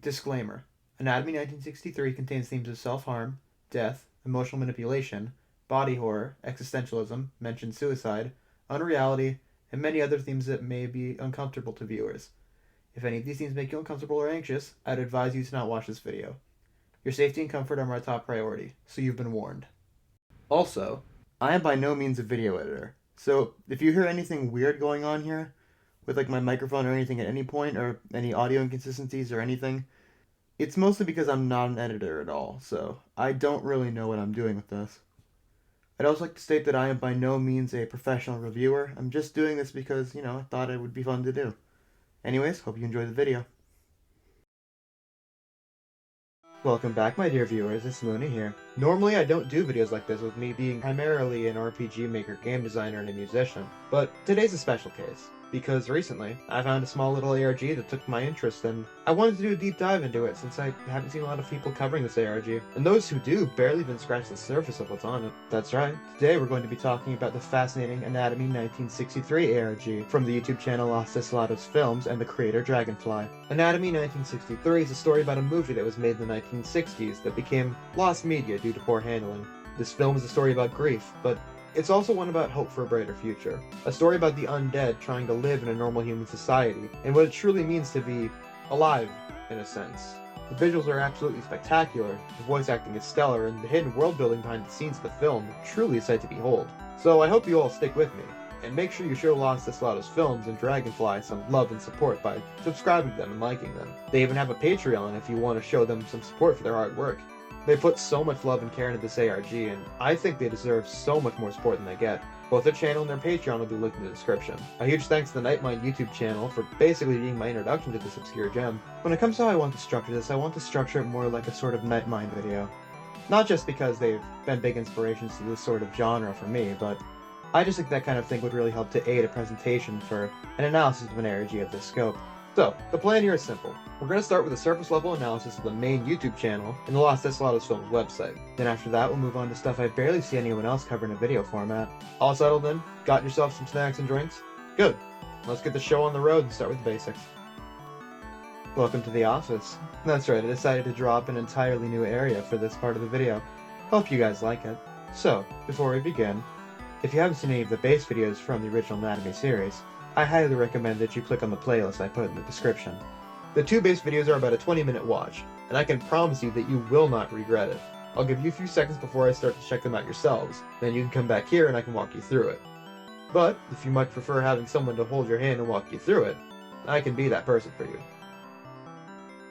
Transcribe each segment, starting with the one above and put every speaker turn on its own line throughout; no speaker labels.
Disclaimer: Anatomy 1963 contains themes of self-harm, death, emotional manipulation, body horror, existentialism, mentioned suicide, unreality, and many other themes that may be uncomfortable to viewers. If any of these themes make you uncomfortable or anxious, I'd advise you to not watch this video. Your safety and comfort are my top priority, so you've been warned. Also, I am by no means a video editor, so if you hear anything weird going on here, with like my microphone or anything at any point, or any audio inconsistencies or anything, it's mostly because I'm not an editor at all, so I don't really know what I'm doing with this. I'd also like to state that I am by no means a professional reviewer. I'm just doing this because, I thought it would be fun to do. Anyways, hope you enjoy the video. Welcome back, my dear viewers, it's Luunii here. Normally I don't do videos like this, with me being primarily an RPG maker, game designer, and a musician, but today's a special case, because recently I found a small little ARG that took my interest, and I wanted to do a deep dive into it since I haven't seen a lot of people covering this ARG, and those who do barely even scratch the surface of what's on it. That's right, today we're going to be talking about the fascinating Anatomy 1963 ARG from the YouTube channel Los Desolados Films and the creator Dragonfly. Anatomy 1963 is a story about a movie that was made in the 1960s that became lost media due to poor handling. This film is a story about grief, but it's also one about hope for a brighter future. A story about the undead trying to live in a normal human society, and what it truly means to be alive, in a sense. The visuals are absolutely spectacular, the voice acting is stellar, and the hidden world building behind the scenes of the film truly a sight to behold. So I hope you all stick with me, and make sure you show Los Desolados Films and Dragonfly some love and support by subscribing to them and liking them. They even have a Patreon if you want to show them some support for their hard work. They put so much love and care into this ARG, and I think they deserve so much more support than they get. Both their channel and their Patreon will be linked in the description. A huge thanks to the Nightmind YouTube channel for basically being my introduction to this obscure gem. When it comes to how I want to structure this, I want to structure it more like a sort of Nightmind video. Not just because they've been big inspirations to this sort of genre for me, but I just think that kind of thing would really help to aid a presentation for an analysis of an ARG of this scope. So, the plan here is simple. We're going to start with a surface level analysis of the main YouTube channel and the Los Desolados Films website. Then after that, we'll move on to stuff I barely see anyone else cover in a video format. All settled in? Got yourself some snacks and drinks? Good. Let's get the show on the road and start with the basics. Welcome to the office. That's right, I decided to draw up an entirely new area for this part of the video. Hope you guys like it. So, before we begin, if you haven't seen any of the base videos from the original Anatomy series, I highly recommend that you click on the playlist I put in the description. The two base videos are about a 20-minute watch, and I can promise you that you will not regret it. I'll give you a few seconds before I start to check them out yourselves, then you can come back here and I can walk you through it. But, if you much prefer having someone to hold your hand and walk you through it, I can be that person for you.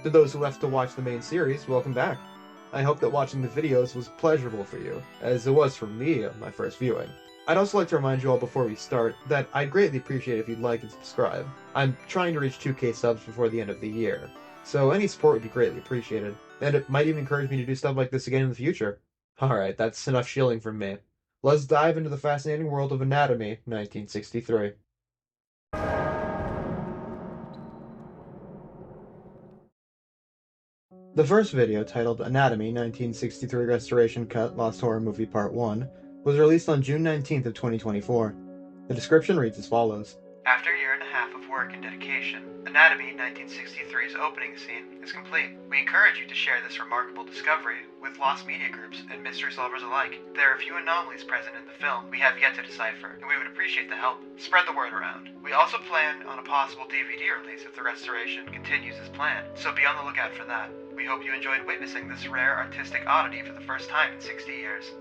To those who left to watch the main series, welcome back. I hope that watching the videos was pleasurable for you, as it was for me on my first viewing. I'd also like to remind you all before we start that I'd greatly appreciate if you'd like and subscribe. I'm trying to reach 2K subs before the end of the year, so any support would be greatly appreciated, and it might even encourage me to do stuff like this again in the future. Alright, that's enough shilling from me. Let's dive into the fascinating world of Anatomy 1963. The first video, titled Anatomy 1963 Restoration Cut Lost Horror Movie Part 1, was released on June 19th of 2024. The description reads as follows. After a year and a half of work and dedication, Anatomy 1963's opening scene is complete. We encourage you to share this remarkable discovery with lost media groups and mystery solvers alike. There are a few anomalies present in the film we have yet to decipher, and we would appreciate the help. Spread the word around. We also plan on a possible DVD release if the restoration continues as planned, so be on the lookout for that. We hope you enjoyed witnessing this rare artistic oddity for the first time in 60 years.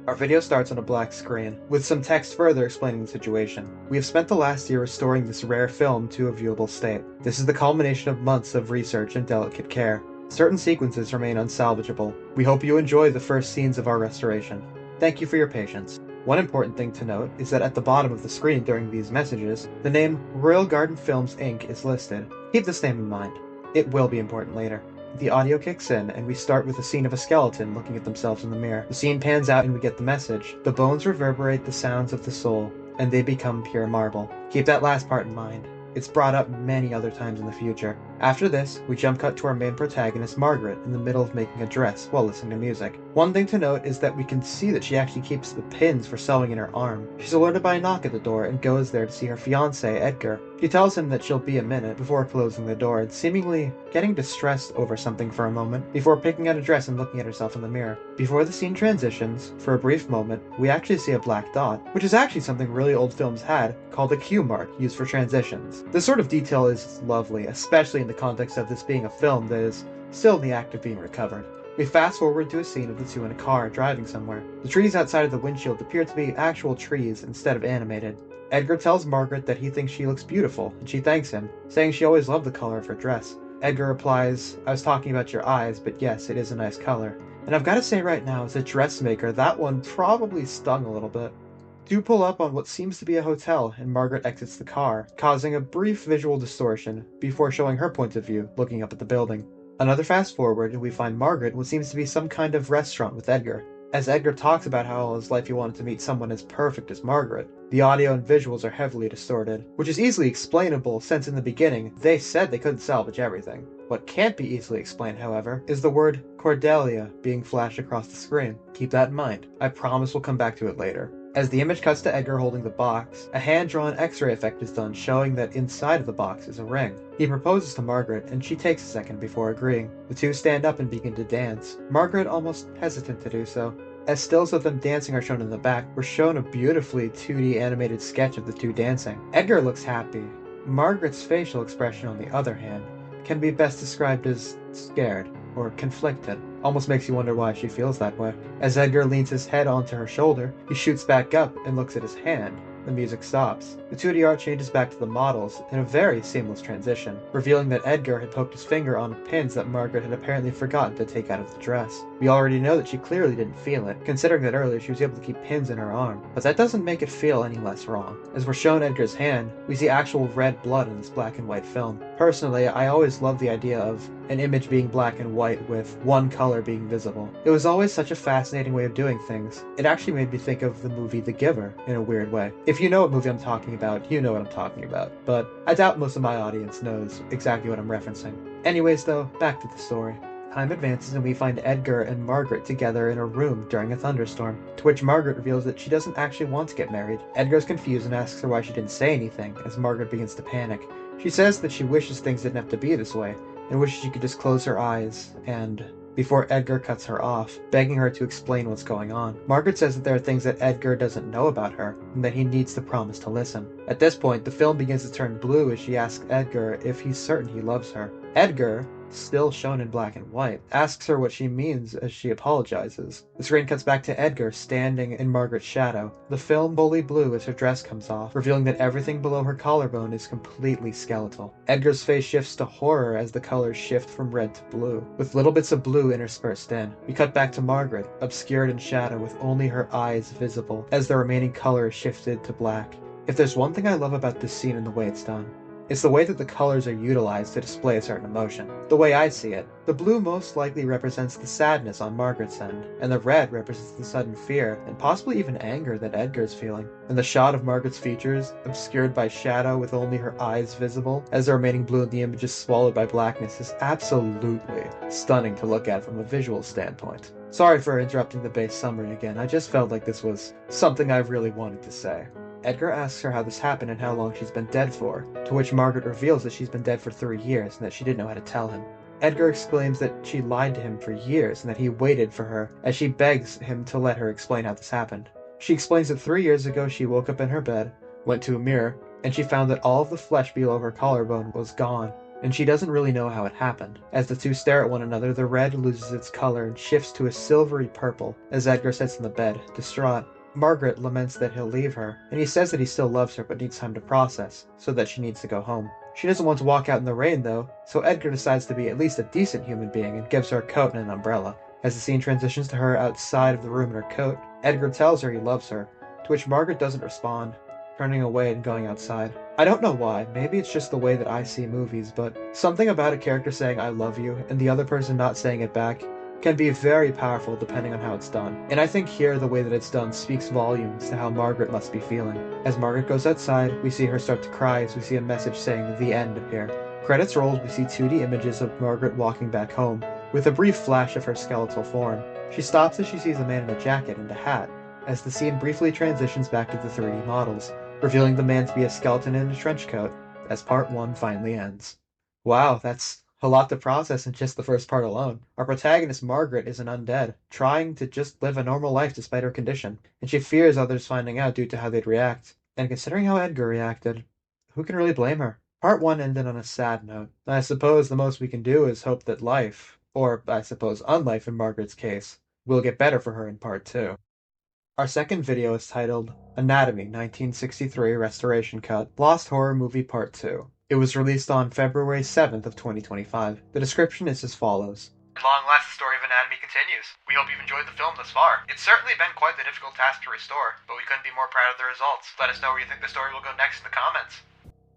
Our video starts on a black screen, with some text further explaining the situation. We have spent the last year restoring this rare film to a viewable state. This is the culmination of months of research and delicate care. Certain sequences remain unsalvageable. We hope you enjoy the first scenes of our restoration. Thank you for your patience. One important thing to note is that at the bottom of the screen during these messages, the name Royal Garden Films Inc. is listed. Keep this name in mind. It will be important later. The audio kicks in, and we start with a scene of a skeleton looking at themselves in the mirror. The scene pans out and we get the message. The bones reverberate the sounds of the soul, and they become pure marble. Keep that last part in mind. It's brought up many other times in the future. After this, we jump cut to our main protagonist, Margret, in the middle of making a dress while listening to music. One thing to note is that we can see that she actually keeps the pins for sewing in her arm. She's alerted by a knock at the door and goes there to see her fiancé, Edgar. She tells him that she'll be a minute before closing the door and seemingly getting distressed over something for a moment before picking out a dress and looking at herself in the mirror. Before the scene transitions, for a brief moment, we actually see a black dot, which is actually something really old films had, called a Q mark used for transitions. This sort of detail is lovely, especially in the context of this being a film that is still in the act of being recovered. We fast forward to a scene of the two in a car driving somewhere. The trees outside of the windshield appear to be actual trees instead of animated. Edgar tells Margret that he thinks she looks beautiful, and she thanks him, saying she always loved the color of her dress. Edgar replies, "I was talking about your eyes, but yes, it is a nice color." And I've got to say right now, as a dressmaker, that one probably stung a little bit. Do pull up on what seems to be a hotel, and Margret exits the car, causing a brief visual distortion before showing her point of view, looking up at the building. Another fast forward, and we find Margret what seems to be some kind of restaurant with Edgar. As Edgar talks about how all his life he wanted to meet someone as perfect as Margret, the audio and visuals are heavily distorted, which is easily explainable since in the beginning they said they couldn't salvage everything. What can't be easily explained, however, is the word Cordelia being flashed across the screen. Keep that in mind. I promise we'll come back to it later. As the image cuts to Edgar holding the box, a hand-drawn X-ray effect is done showing that inside of the box is a ring. He proposes to Margret, and she takes a second before agreeing. The two stand up and begin to dance, Margret almost hesitant to do so. As stills of them dancing are shown in the back, we're shown a beautifully 2D animated sketch of the two dancing. Edgar looks happy. Margret's facial expression, on the other hand, can be best described as scared or conflicted. Almost makes you wonder why she feels that way. As Edgar leans his head onto her shoulder, he shoots back up and looks at his hand. The music stops. The 2D art changes back to the models in a very seamless transition, revealing that Edgar had poked his finger on pins that Margret had apparently forgotten to take out of the dress. We already know that she clearly didn't feel it, considering that earlier she was able to keep pins in her arm, but that doesn't make it feel any less wrong. As we're shown Edgar's hand, we see actual red blood in this black and white film. Personally, I always loved the idea of an image being black and white with one color being visible. It was always such a fascinating way of doing things. It actually made me think of the movie The Giver in a weird way. If you know what movie I'm talking about, you know what I'm talking about, but I doubt most of my audience knows exactly what I'm referencing. Anyways though, back to the story. Time advances and we find Edgar and Margret together in a room during a thunderstorm, to which Margret reveals that she doesn't actually want to get married. Edgar's confused and asks her why she didn't say anything, as Margret begins to panic. She says that she wishes things didn't have to be this way, and wishes she could just close her eyes, and before Edgar cuts her off, begging her to explain what's going on. Margret says that there are things that Edgar doesn't know about her, and that he needs to promise to listen. At this point, the film begins to turn blue as she asks Edgar if he's certain he loves her. Edgar, still shown in black and white, asks her what she means as she apologizes. The screen cuts back to Edgar standing in Margret's shadow. The film fully blue as her dress comes off, revealing that everything below her collarbone is completely skeletal. Edgar's face shifts to horror as the colors shift from red to blue, with little bits of blue interspersed in. We cut back to Margret, obscured in shadow with only her eyes visible, as the remaining color is shifted to black. If there's one thing I love about this scene and the way it's done, it's the way that the colors are utilized to display a certain emotion. The way I see it, the blue most likely represents the sadness on Margret's end, and the red represents the sudden fear, and possibly even anger that Edgar's feeling. And the shot of Margret's features, obscured by shadow with only her eyes visible, as the remaining blue in the image is swallowed by blackness, is absolutely stunning to look at from a visual standpoint. Sorry for interrupting the base summary again, I just felt like this was something I really wanted to say. Edgar asks her how this happened and how long she's been dead for, to which Margret reveals that she's been dead for 3 years and that she didn't know how to tell him. Edgar exclaims that she lied to him for years and that he waited for her, as she begs him to let her explain how this happened. She explains that 3 years ago she woke up in her bed, went to a mirror, and she found that all of the flesh below her collarbone was gone, and she doesn't really know how it happened. As the two stare at one another, the red loses its color and shifts to a silvery purple as Edgar sits in the bed, distraught. Margret laments that he'll leave her, and he says that he still loves her but needs time to process, so that she needs to go home. She doesn't want to walk out in the rain though, so Edgar decides to be at least a decent human being and gives her a coat and an umbrella. As the scene transitions to her outside of the room in her coat, Edgar tells her he loves her, to which Margret doesn't respond, turning away and going outside. I don't know why, maybe it's just the way that I see movies, but something about a character saying I love you and the other person not saying it back can be very powerful depending on how it's done. And I think here the way that it's done speaks volumes to how Margret must be feeling. As Margret goes outside, we see her start to cry as we see a message saying the end appear. Credits roll, we see 2D images of Margret walking back home, with a brief flash of her skeletal form. She stops as she sees a man in a jacket and a hat, as the scene briefly transitions back to the 3D models, revealing the man to be a skeleton in a trench coat, as part 1 finally ends. Wow, that's a lot to process in just the first part alone. Our protagonist Margret is an undead, trying to just live a normal life despite her condition, and she fears others finding out due to how they'd react. And considering how Edgar reacted, who can really blame her? Part 1 ended on a sad note. I suppose the most we can do is hope that life, or I suppose unlife in Margret's case, will get better for her in Part 2. Our second video is titled Anatomy 1963 Restoration Cut Lost Horror Movie Part 2. It was released on February 7th of 2025. The description is as follows. At long last, the story of Anatomy continues. We hope you've enjoyed the film thus far. It's certainly been quite the difficult task to restore, but we couldn't be more proud of the results. Let us know where you think the story will go next in the comments.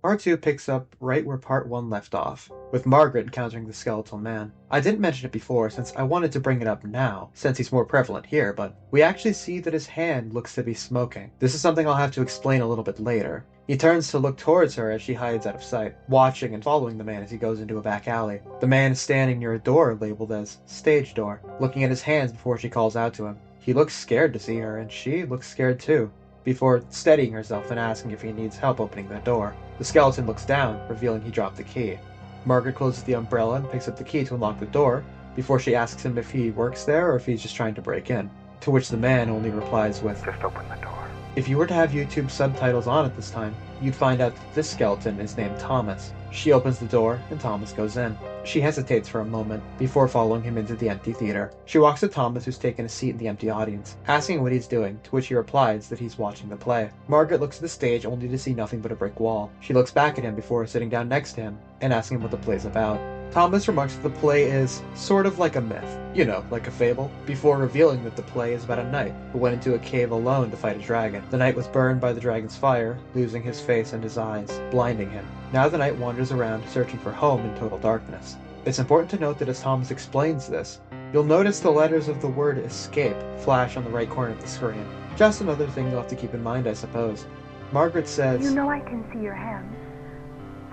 Part 2 picks up right where Part 1 left off, with Margret encountering the skeletal man. I didn't mention it before since I wanted to bring it up now, since he's more prevalent here, but we actually see that his hand looks to be smoking. This is something I'll have to explain a little bit later. He turns to look towards her as she hides out of sight, watching and following the man as he goes into a back alley. The man is standing near a door labeled as Stage Door, looking at his hands before she calls out to him. He looks scared to see her, and she looks scared too, before steadying herself and asking if he needs help opening the door. The skeleton looks down, revealing he dropped the key. Margret closes the umbrella and picks up the key to unlock the door, before she asks him if he works there or if he's just trying to break in, to which the man only replies with, "Just open the door." If you were to have YouTube subtitles on at this time, you'd find out that this skeleton is named Thomas. She opens the door, and Thomas goes in. She hesitates for a moment, before following him into the empty theater. She walks to Thomas, who's taken a seat in the empty audience, asking what he's doing, to which he replies that he's watching the play. Margret looks at the stage only to see nothing but a brick wall. She looks back at him before sitting down next to him, and asking him what the play's about. Thomas remarks that the play is sort of like a myth, you know, like a fable, before revealing that the play is about a knight who went into a cave alone to fight a dragon. The knight was burned by the dragon's fire, losing his face and his eyes, blinding him. Now the knight wanders around searching for home in total darkness. It's important to note that as Thomas explains this, you'll notice the letters of the word escape flash on the right corner of the screen. Just another thing you'll have to keep in mind, I suppose. Margret says,
"You know I can see your hands.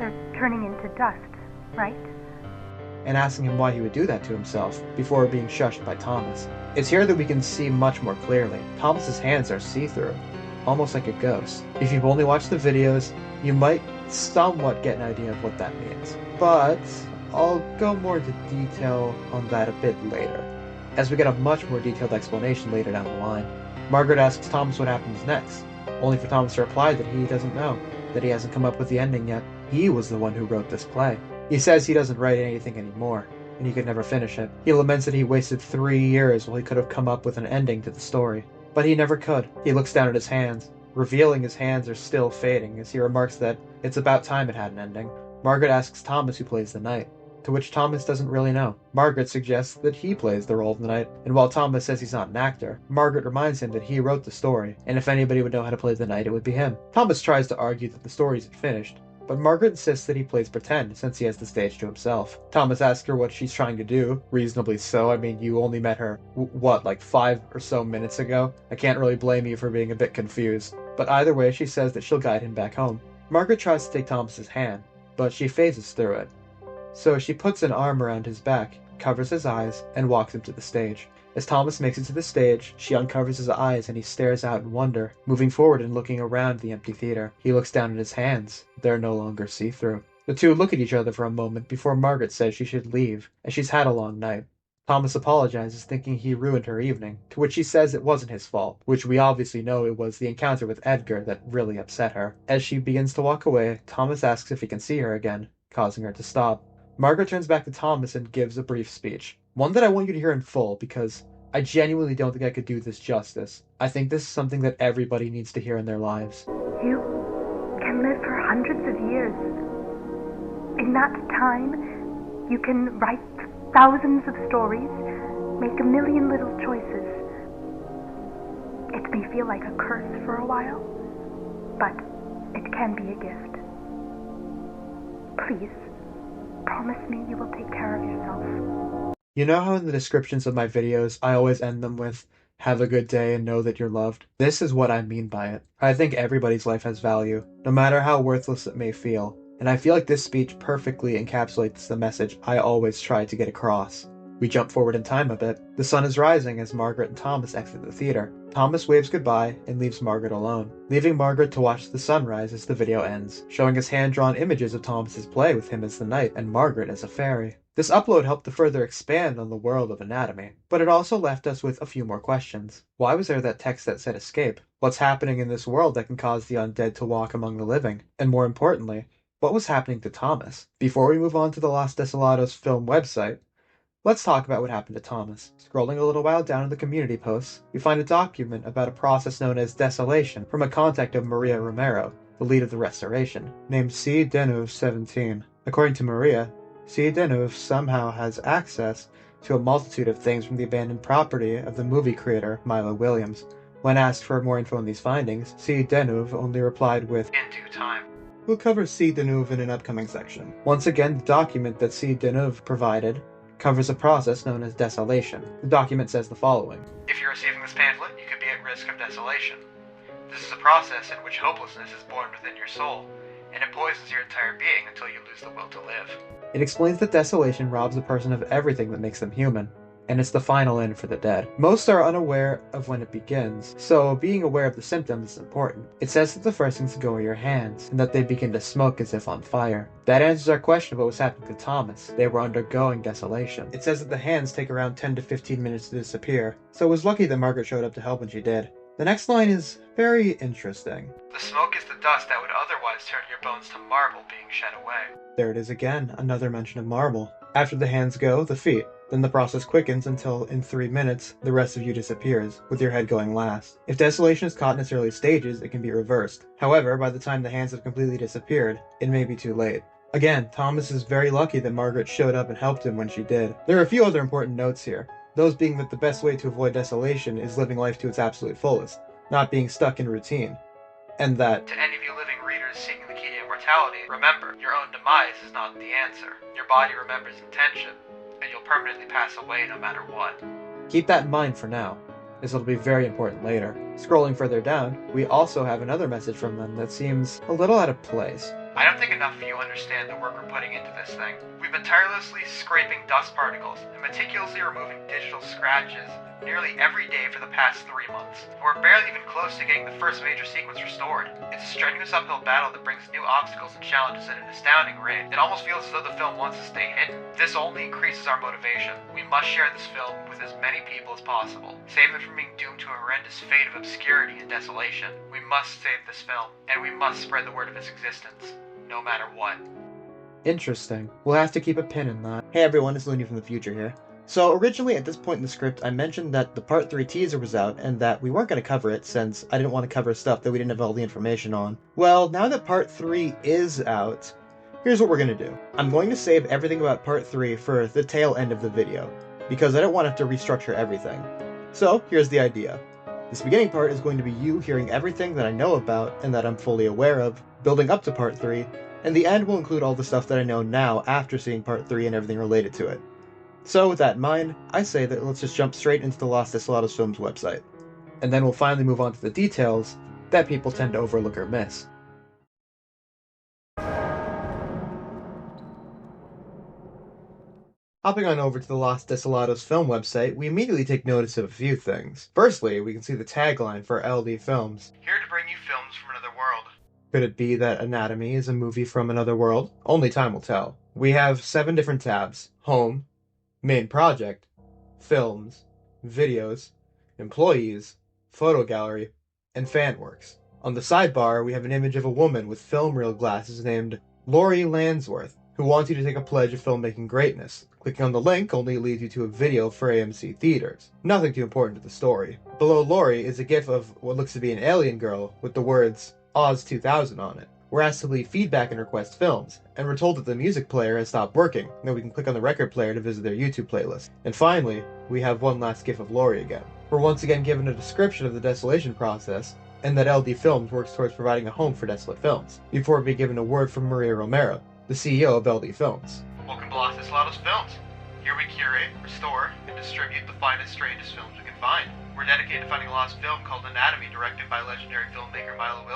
They're turning into dust, right?"
and asking him why he would do that to himself, before being shushed by Thomas. It's here that we can see much more clearly. Thomas's hands are see-through, almost like a ghost. If you've only watched the videos, you might somewhat get an idea of what that means. But I'll go more into detail on that a bit later, as we get a much more detailed explanation later down the line. Margret asks Thomas what happens next, only for Thomas to reply that he doesn't know, that he hasn't come up with the ending yet. He was the one who wrote this play. He says he doesn't write anything anymore, and he could never finish it. He laments that he wasted 3 years while he could have come up with an ending to the story. But he never could. He looks down at his hands, revealing his hands are still fading, as he remarks that it's about time it had an ending. Margret asks Thomas who plays the knight, to which Thomas doesn't really know. Margret suggests that he plays the role of the knight, and while Thomas says he's not an actor, Margret reminds him that he wrote the story, and if anybody would know how to play the knight, it would be him. Thomas tries to argue that the story isn't finished, but Margret insists that he plays pretend, since he has the stage to himself. Thomas asks her what she's trying to do, reasonably so. I mean, you only met her, like 5 or so minutes ago? I can't really blame you for being a bit confused. But either way, she says that she'll guide him back home. Margret tries to take Thomas's hand, but she phases through it. So she puts an arm around his back, covers his eyes, and walks him to the stage. As Thomas makes it to the stage, she uncovers his eyes and he stares out in wonder, moving forward and looking around the empty theater. He looks down at his hands. They're no longer see-through. The two look at each other for a moment before Margret says she should leave, as she's had a long night. Thomas apologizes, thinking he ruined her evening, to which she says it wasn't his fault, which we obviously know it was the encounter with Edgar that really upset her. As she begins to walk away, Thomas asks if he can see her again, causing her to stop. Margret turns back to Thomas and gives a brief speech. One that I want you to hear in full, because I genuinely don't think I could do this justice. I think this is something that everybody needs to hear in their lives.
"You can live for hundreds of years. In that time, you can write thousands of stories, make a million little choices. It may feel like a curse for a while, but it can be a gift. Please, promise me you will take care of yourself."
You know how in the descriptions of my videos, I always end them with, "Have a good day and know that you're loved"? This is what I mean by it. I think everybody's life has value, no matter how worthless it may feel. And I feel like this speech perfectly encapsulates the message I always try to get across. We jump forward in time a bit. The sun is rising as Margaret and Thomas exit the theater. Thomas waves goodbye and leaves Margaret alone, leaving Margaret to watch the sunrise as the video ends, showing us hand-drawn images of Thomas's play with him as the knight and Margaret as a fairy. This upload helped to further expand on the world of anatomy, but it also left us with a few more questions. Why was there that text that said escape? What's happening in this world that can cause the undead to walk among the living? And more importantly, what was happening to Thomas? Before we move on to the Los Desolados film website, let's talk about what happened to Thomas. Scrolling a little while down in the community posts, we find a document about a process known as desolation from a contact of Maria Romero, the lead of the restoration, named C. Deneuve 17. According to Maria, C. Deneuve somehow has access to a multitude of things from the abandoned property of the movie creator Milo Williams. When asked for more info on these findings, C. Deneuve only replied with, "In due time." We'll cover C. Deneuve in an upcoming section. Once again, the document that C. Deneuve provided covers a process known as desolation. The document says the following. If you're receiving this pamphlet, you could be at risk of desolation. This is a process in which hopelessness is born within your soul, and it poisons your entire being until you lose the will to live. It explains that desolation robs a person of everything that makes them human, and it's the final end for the dead. Most are unaware of when it begins, so being aware of the symptoms is important. It says that the first things to go are your hands, and that they begin to smoke as if on fire. That answers our question of what was happening to Thomas. They were undergoing desolation. It says that the hands take around 10 to 15 minutes to disappear, so it was lucky that Margaret showed up to help when she did. The next line is very interesting. The smoke is the dust that would otherwise turn your bones to marble being shed away. There it is again, another mention of marble. After the hands go, the feet. Then the process quickens until, in 3 minutes, the rest of you disappears, with your head going last. If desolation is caught in its early stages, it can be reversed. However, by the time the hands have completely disappeared, it may be too late. Again, Thomas is very lucky that Margaret showed up and helped him when she did. There are a few other important notes here, those being that the best way to avoid desolation is living life to its absolute fullest, not being stuck in routine. And that, to any of you living readers seeking the key to immortality, remember, your own demise is not the answer. Your body remembers intention, and you'll permanently pass away no matter what. Keep that in mind for now, as it'll be very important later. Scrolling further down, we also have another message from them that seems a little out of place. I don't think enough of you understand the work we're putting into this thing. We've been tirelessly scraping dust particles and meticulously removing digital scratches nearly every day for the past 3 months. We're barely even close to getting the first major sequence restored. It's a strenuous uphill battle that brings new obstacles and challenges at an astounding rate. It almost feels as though the film wants to stay hidden. This only increases our motivation. We must share this film with as many people as possible. Save it from being doomed to a horrendous fate of obscurity and desolation. We must save this film, and we must spread the word of its existence, no matter what. Interesting. We'll have to keep a pin in that. Hey everyone, it's Luunii from the future here. So originally at this point in the script, I mentioned that the Part 3 teaser was out and that we weren't going to cover it since I didn't want to cover stuff that we didn't have all the information on. Well, now that Part 3 is out, here's what we're going to do. I'm going to save everything about Part 3 for the tail end of the video, because I don't want to have to restructure everything. So here's the idea. This beginning part is going to be you hearing everything that I know about and that I'm fully aware of, building up to Part 3, and the end will include all the stuff that I know now after seeing Part 3 and everything related to it. So with that in mind, I say that let's just jump straight into the Los Desolados Films website, and then we'll finally move on to the details that people tend to overlook or miss. Hopping on over to the Los Desolados film website, we immediately take notice of a few things. Firstly, we can see the tagline for LD Films. Here to bring you films from another world. Could it be that Anatomy is a movie from another world? Only time will tell. We have 7 different tabs. Home, Main Project, Films, Videos, Employees, Photo Gallery, and Fanworks. On the sidebar, we have an image of a woman with film reel glasses named Lori Lansworth, who wants you to take a pledge of filmmaking greatness. Clicking on the link only leads you to a video for AMC theaters. Nothing too important to the story. Below Lori is a gif of what looks to be an alien girl with the words Oz 2000 on it. We're asked to leave feedback and request films, and we're told that the music player has stopped working, and that we can click on the record player to visit their YouTube playlist. And finally, we have one last gif of Lori again. We're once again given a description of the desolation process, and that LD Films works towards providing a home for desolate films, before being given a word from Maria Romero, the CEO of LD Films. Welcome to Los Desolados Films. Here we curate, restore, and distribute the finest, strangest films we can find. We're dedicated to finding a lost film called Anatomy, directed by legendary filmmaker Milo,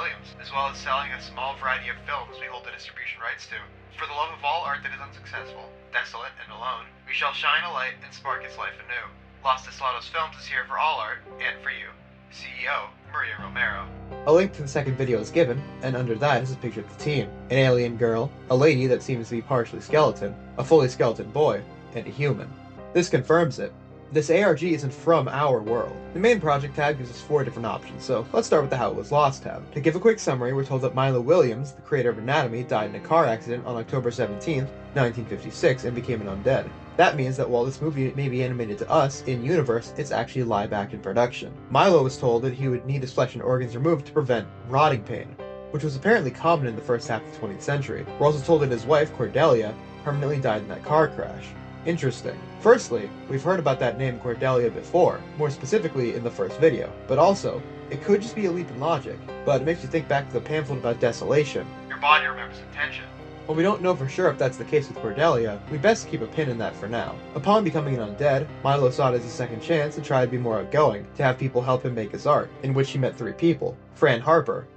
as well as selling a small variety of films we hold the distribution rights to. For the love of all art that is unsuccessful, desolate, and alone, we shall shine a light and spark its life anew. Los Deslados Films is here for all art, and for you. CEO, Maria Romero. A link to the second video is given, and under that is a picture of the team. An alien girl, a lady that seems to be partially skeleton, a fully skeleton boy, and a human. This confirms it. This ARG isn't from our world. The main project tab gives us 4 different options, so let's start with the How It Was Lost tab. To give a quick summary, we're told that Milo Williams, the creator of Anatomy, died in a car accident on October 17th, 1956, and became an undead. That means that while this movie may be animated to us, in-universe, it's actually live-action production. Milo was told that he would need his flesh and organs removed to prevent rotting pain, which was apparently common in the first half of the 20th century. We're also told that his wife, Cordelia, permanently died in that car crash. Interesting. Firstly, we've heard about that name Cordelia before, more specifically in the first video, but also, it could just be a leap in logic, but it makes you think back to the pamphlet about desolation. Your body remembers intention. While we don't know for sure if that's the case with Cordelia, we best keep a pin in that for now. Upon becoming an undead, Milo saw it as a second chance to try to be more outgoing, to have people help him make his art, in which he met 3 people: Fran Harper,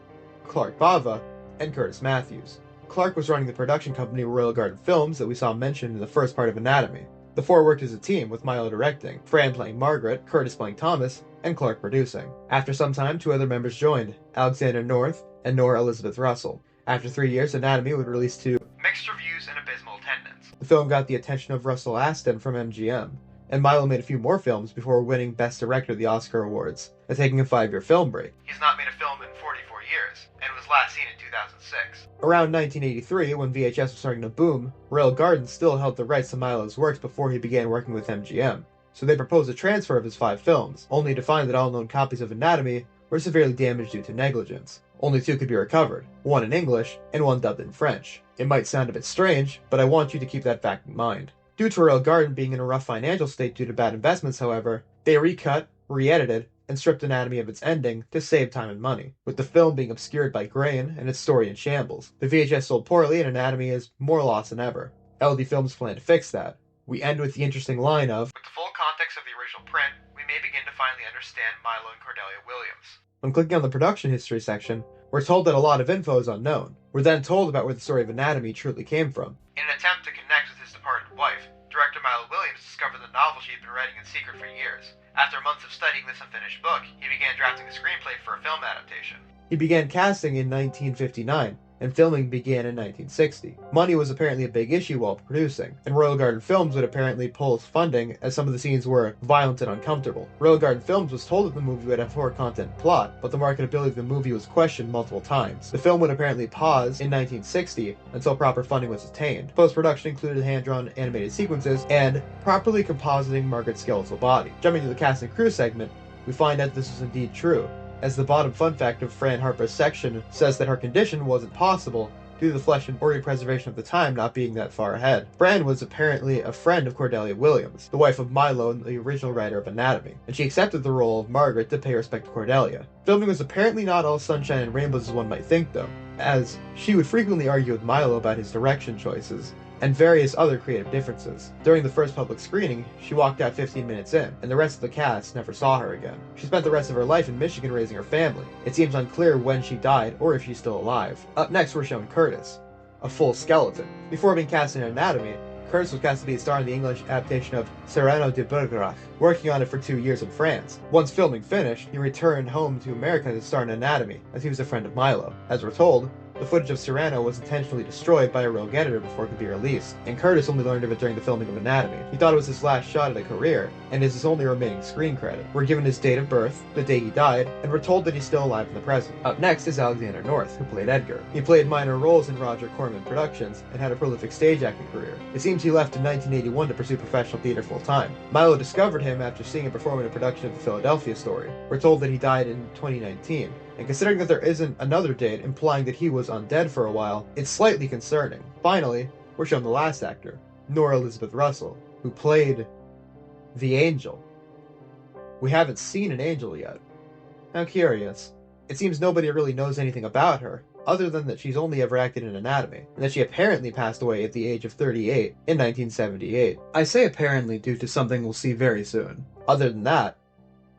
Clark Bava, and Curtis Matthews. Clark was running the production company Royal Garden Films that we saw mentioned in the first part of Anatomy. The 4 worked as a team, with Milo directing, Fran playing Margret, Curtis playing Thomas, and Clark producing. After some time, 2 other members joined, Alexander North and Nora Elizabeth Russell. After 3 years, Anatomy would release to mixed reviews and abysmal attendance. The film got the attention of Russell Aston from MGM, and Milo made a few more films before winning Best Director at the Oscar Awards, and taking a 5-year film break. He's not made a film in 44 years, and was last seen in 2006. Around 1983, when VHS was starting to boom, Royal Garden still held the rights to Milo's works before he began working with MGM, so they proposed a transfer of his 5 films, only to find that all known copies of Anatomy were severely damaged due to negligence. Only 2 could be recovered, 1 in English, and 1 dubbed in French. It might sound a bit strange, but I want you to keep that fact in mind. Due to Royal Garden being in a rough financial state due to bad investments, however, they recut, re-edited, and stripped Anatomy of its ending to save time and money, with the film being obscured by grain and its story in shambles. The VHS sold poorly and Anatomy is more lost than ever. LD Films plan to fix that. We end with the interesting line of, "With the full context of the original print, we may begin to finally understand Milo and Cordelia Williams." When clicking on the production history section, we're told that a lot of info is unknown. We're then told about where the story of Anatomy truly came from. In an attempt to connect with his departed wife, director Milo Williams discovered the novel she had been writing in secret for years. After months of studying this unfinished book, he began drafting a screenplay for a film adaptation. He began casting in 1959, and filming began in 1960. Money was apparently a big issue while producing, and Royal Garden Films would apparently pull funding as some of the scenes were violent and uncomfortable. Royal Garden Films was told that the movie would have a poor content plot, but the marketability of the movie was questioned multiple times. The film would apparently pause in 1960 until proper funding was attained. Post-production included hand-drawn animated sequences and properly compositing Margaret's skeletal body. Jumping to the cast and crew segment, we find out this was indeed true, as the bottom fun fact of Fran Harper's section says that her condition wasn't possible due to the flesh and organ preservation of the time not being that far ahead. Fran was apparently a friend of Cordelia Williams, the wife of Milo and the original writer of Anatomy, and she accepted the role of Margret to pay respect to Cordelia. Filming was apparently not all sunshine and rainbows as one might think though, as she would frequently argue with Milo about his direction choices, and various other creative differences. During the first public screening, she walked out 15 minutes in, and the rest of the cast never saw her again. She spent the rest of her life in Michigan raising her family. It seems unclear when she died or if she's still alive. Up next, we're shown Curtis, a full skeleton. Before being cast in Anatomy, Curtis was cast to be a star in the English adaptation of Cyrano de Bergerac, working on it for 2 years in France. Once filming finished, he returned home to America to star in Anatomy, as he was a friend of Milo. As we're told, the footage of Cyrano was intentionally destroyed by a rogue editor before it could be released, and Curtis only learned of it during the filming of Anatomy. He thought it was his last shot at a career, and is his only remaining screen credit. We're given his date of birth, the day he died, and we're told that he's still alive in the present. Up next is Alexander North, who played Edgar. He played minor roles in Roger Corman Productions, and had a prolific stage acting career. It seems he left in 1981 to pursue professional theater full-time. Milo discovered him after seeing him perform in a production of the Philadelphia Story. We're told that he died in 2019. And considering that there isn't another date implying that he was undead for a while, it's slightly concerning. Finally, we're shown the last actor, Nora Elizabeth Russell, who played the Angel. We haven't seen an angel yet. How curious. It seems nobody really knows anything about her, other than that she's only ever acted in Anatomy, and that she apparently passed away at the age of 38 in 1978. I say apparently due to something we'll see very soon. Other than that,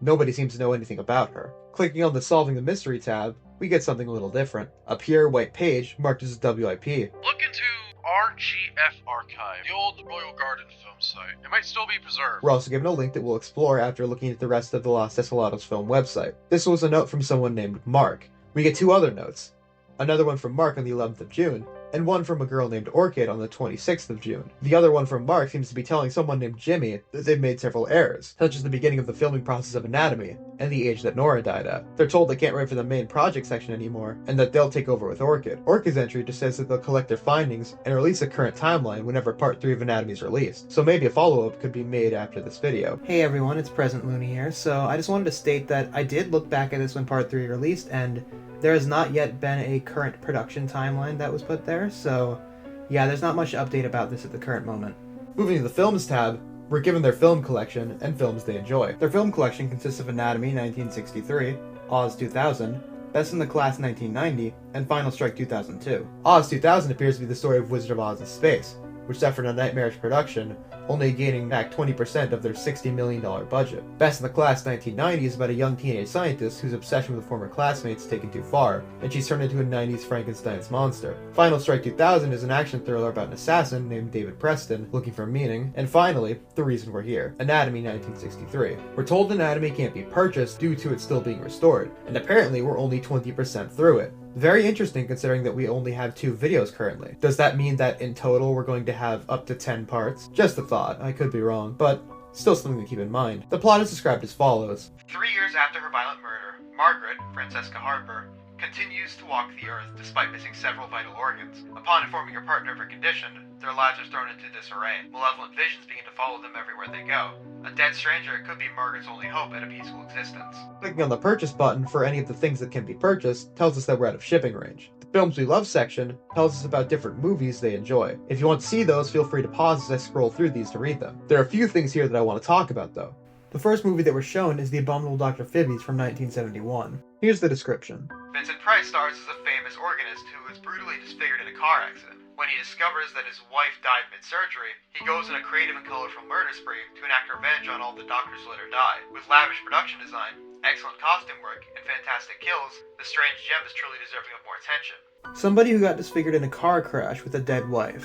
Nobody seems to know anything about her. Clicking on the Solving the Mystery tab, we get something a little different. A pure white page marked as a WIP.
Look into RGF Archive, the old Royal Garden film site. It might still be preserved.
We're also given a link that we'll explore after looking at the rest of the Los Desolados film website. This was a note from someone named Marc. We get 2 other notes. Another one from Marc on the 11th of June, and one from a girl named Orchid on the 26th of June. The other one from Marc seems to be telling someone named Jimmy that they've made several errors, such as the beginning of the filming process of Anatomy, and the age that Nora died at. They're told they can't write for the main project section anymore, and that they'll take over with Orchid. Orchid's entry just says that they'll collect their findings and release a current timeline whenever Part 3 of Anatomy is released, so maybe a follow-up could be made after this video. Hey everyone, it's Present Luunii here, so I just wanted to state that I did look back at this when Part 3 released, and there has not yet been a current production timeline that was put there, so yeah, there's not much to update about this at the current moment. Moving to the Films tab, we're given their film collection and films they enjoy. Their film collection consists of Anatomy 1963, Oz 2000, Best in the Class 1990, and Final Strike 2002. Oz 2000 appears to be the story of Wizard of Oz in space, which suffered a nightmarish production, only gaining back 20% of their $60 million budget. Best in the Class 1990 is about a young teenage scientist whose obsession with former classmates is taken too far, and she's turned into a 90s Frankenstein's monster. Final Strike 2000 is an action thriller about an assassin named David Preston looking for meaning. And finally, the reason we're here, Anatomy 1963. We're told Anatomy can't be purchased due to it still being restored, and apparently we're only 20% through it. Very interesting considering that we only have 2 videos currently. Does that mean that in total we're going to have up to 10 parts? Just a thought, I could be wrong, but still something to keep in mind. The plot is described as follows. 3 years after her violent murder, Margret, Francesca Harper, continues to walk the earth despite missing several vital organs. Upon informing her partner of her condition, their lives are thrown into disarray. Malevolent visions begin to follow them everywhere they go. A dead stranger could be Margaret's only hope at a peaceful existence. Clicking on the purchase button for any of the things that can be purchased tells us that we're out of shipping range. The Films We Love section tells us about different movies they enjoy. If you want to see those, feel free to pause as I scroll through these to read them. There are a few things here that I want to talk about though. The first movie that was shown is The Abominable Dr. Phibes from 1971. Here's the description. Vincent Price stars as a famous organist who is brutally disfigured in a car accident. When he discovers that his wife died mid-surgery, he goes on a creative and colorful murder spree to enact revenge on all the doctors who let her die. With lavish production design, excellent costume work, and fantastic kills, the strange gem is truly deserving of more attention. Somebody who got disfigured in a car crash with a dead wife.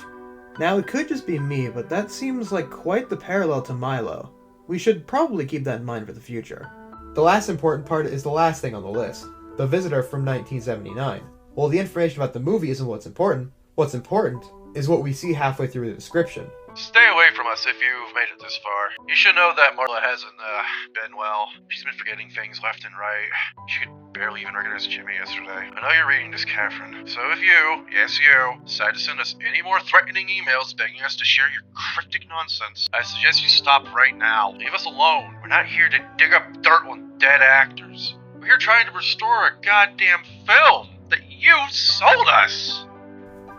Now, it could just be me, but that seems like quite the parallel to Milo. We should probably keep that in mind for the future. The last important part is the last thing on the list, The Visitor from 1979. While the information about the movie isn't what's important is what we see halfway through the description.
Stay away from us if you've made it this far. You should know that Marla hasn't been well. She's been forgetting things left and right. She could barely even recognize Jimmy yesterday. I know you're reading this, Catherine. So if you, yes you, decide to send us any more threatening emails begging us to share your cryptic nonsense, I suggest you stop right now. Leave us alone. We're not here to dig up dirt on dead actors. We're here trying to restore a goddamn film that you sold us.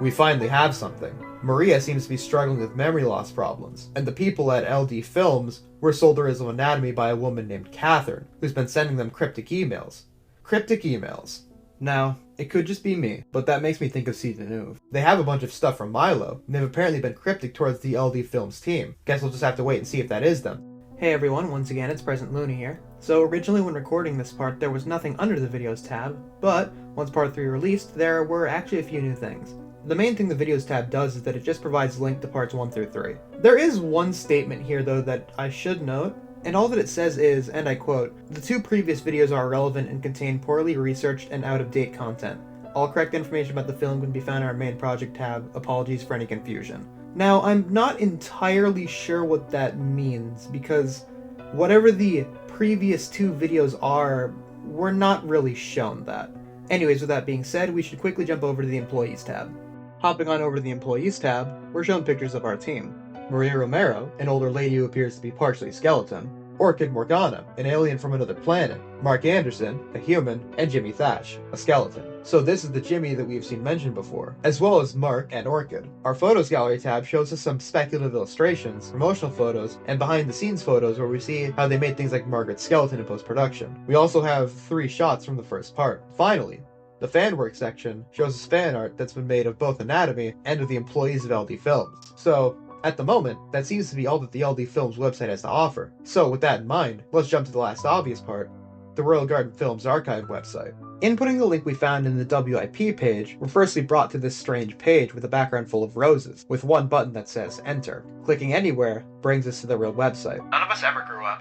We finally have something. Maria seems to be struggling with memory loss problems, and the people at LD Films were sold the original Anatomy by a woman named Catherine, who's been sending them cryptic emails. Cryptic emails. Now, it could just be me, but that makes me think of C. Venuz. They have a bunch of stuff from Milo, and they've apparently been cryptic towards the LD Films team. Guess we'll just have to wait and see if that is them. Hey everyone, once again it's Present Luunii here. So originally when recording this part there was nothing under the videos tab, but once part 3 released there were actually a few new things. The main thing the videos tab does is that it just provides link to parts 1 through 3. There is one statement here though that I should note, and all that it says is, and I quote, "The 2 previous videos are irrelevant and contain poorly researched and out-of-date content. All correct information about the film can be found in our main project tab. Apologies for any confusion." Now, I'm not entirely sure what that means, because whatever the previous 2 videos are, we're not really shown that. Anyways, with that being said, we should quickly jump over to the Employees tab. Hopping on over to the Employees tab, we're shown pictures of our team. Maria Romero, an older lady who appears to be partially skeleton, Orchid Morgana, an alien from another planet, Marc Anderson, a human, and Jimmy Thatch, a skeleton. So this is the Jimmy that we've seen mentioned before, as well as Marc and Orchid. Our Photos Gallery tab shows us some speculative illustrations, promotional photos, and behind-the-scenes photos where we see how they made things like Margaret's skeleton in post-production. We also have 3 shots from the first part. Finally, the fan work section shows us fan art that's been made of both Anatomy and of the employees of LD Films. So, At the moment, that seems to be all that the LD Films website has to offer. So with that in mind, let's jump to the last obvious part, the Royal Garden Films Archive website. Inputting the link we found in the WIP page, we're firstly brought to this strange page with a background full of roses, with one button that says Enter. Clicking anywhere brings us to the real website.
None of us ever grew up.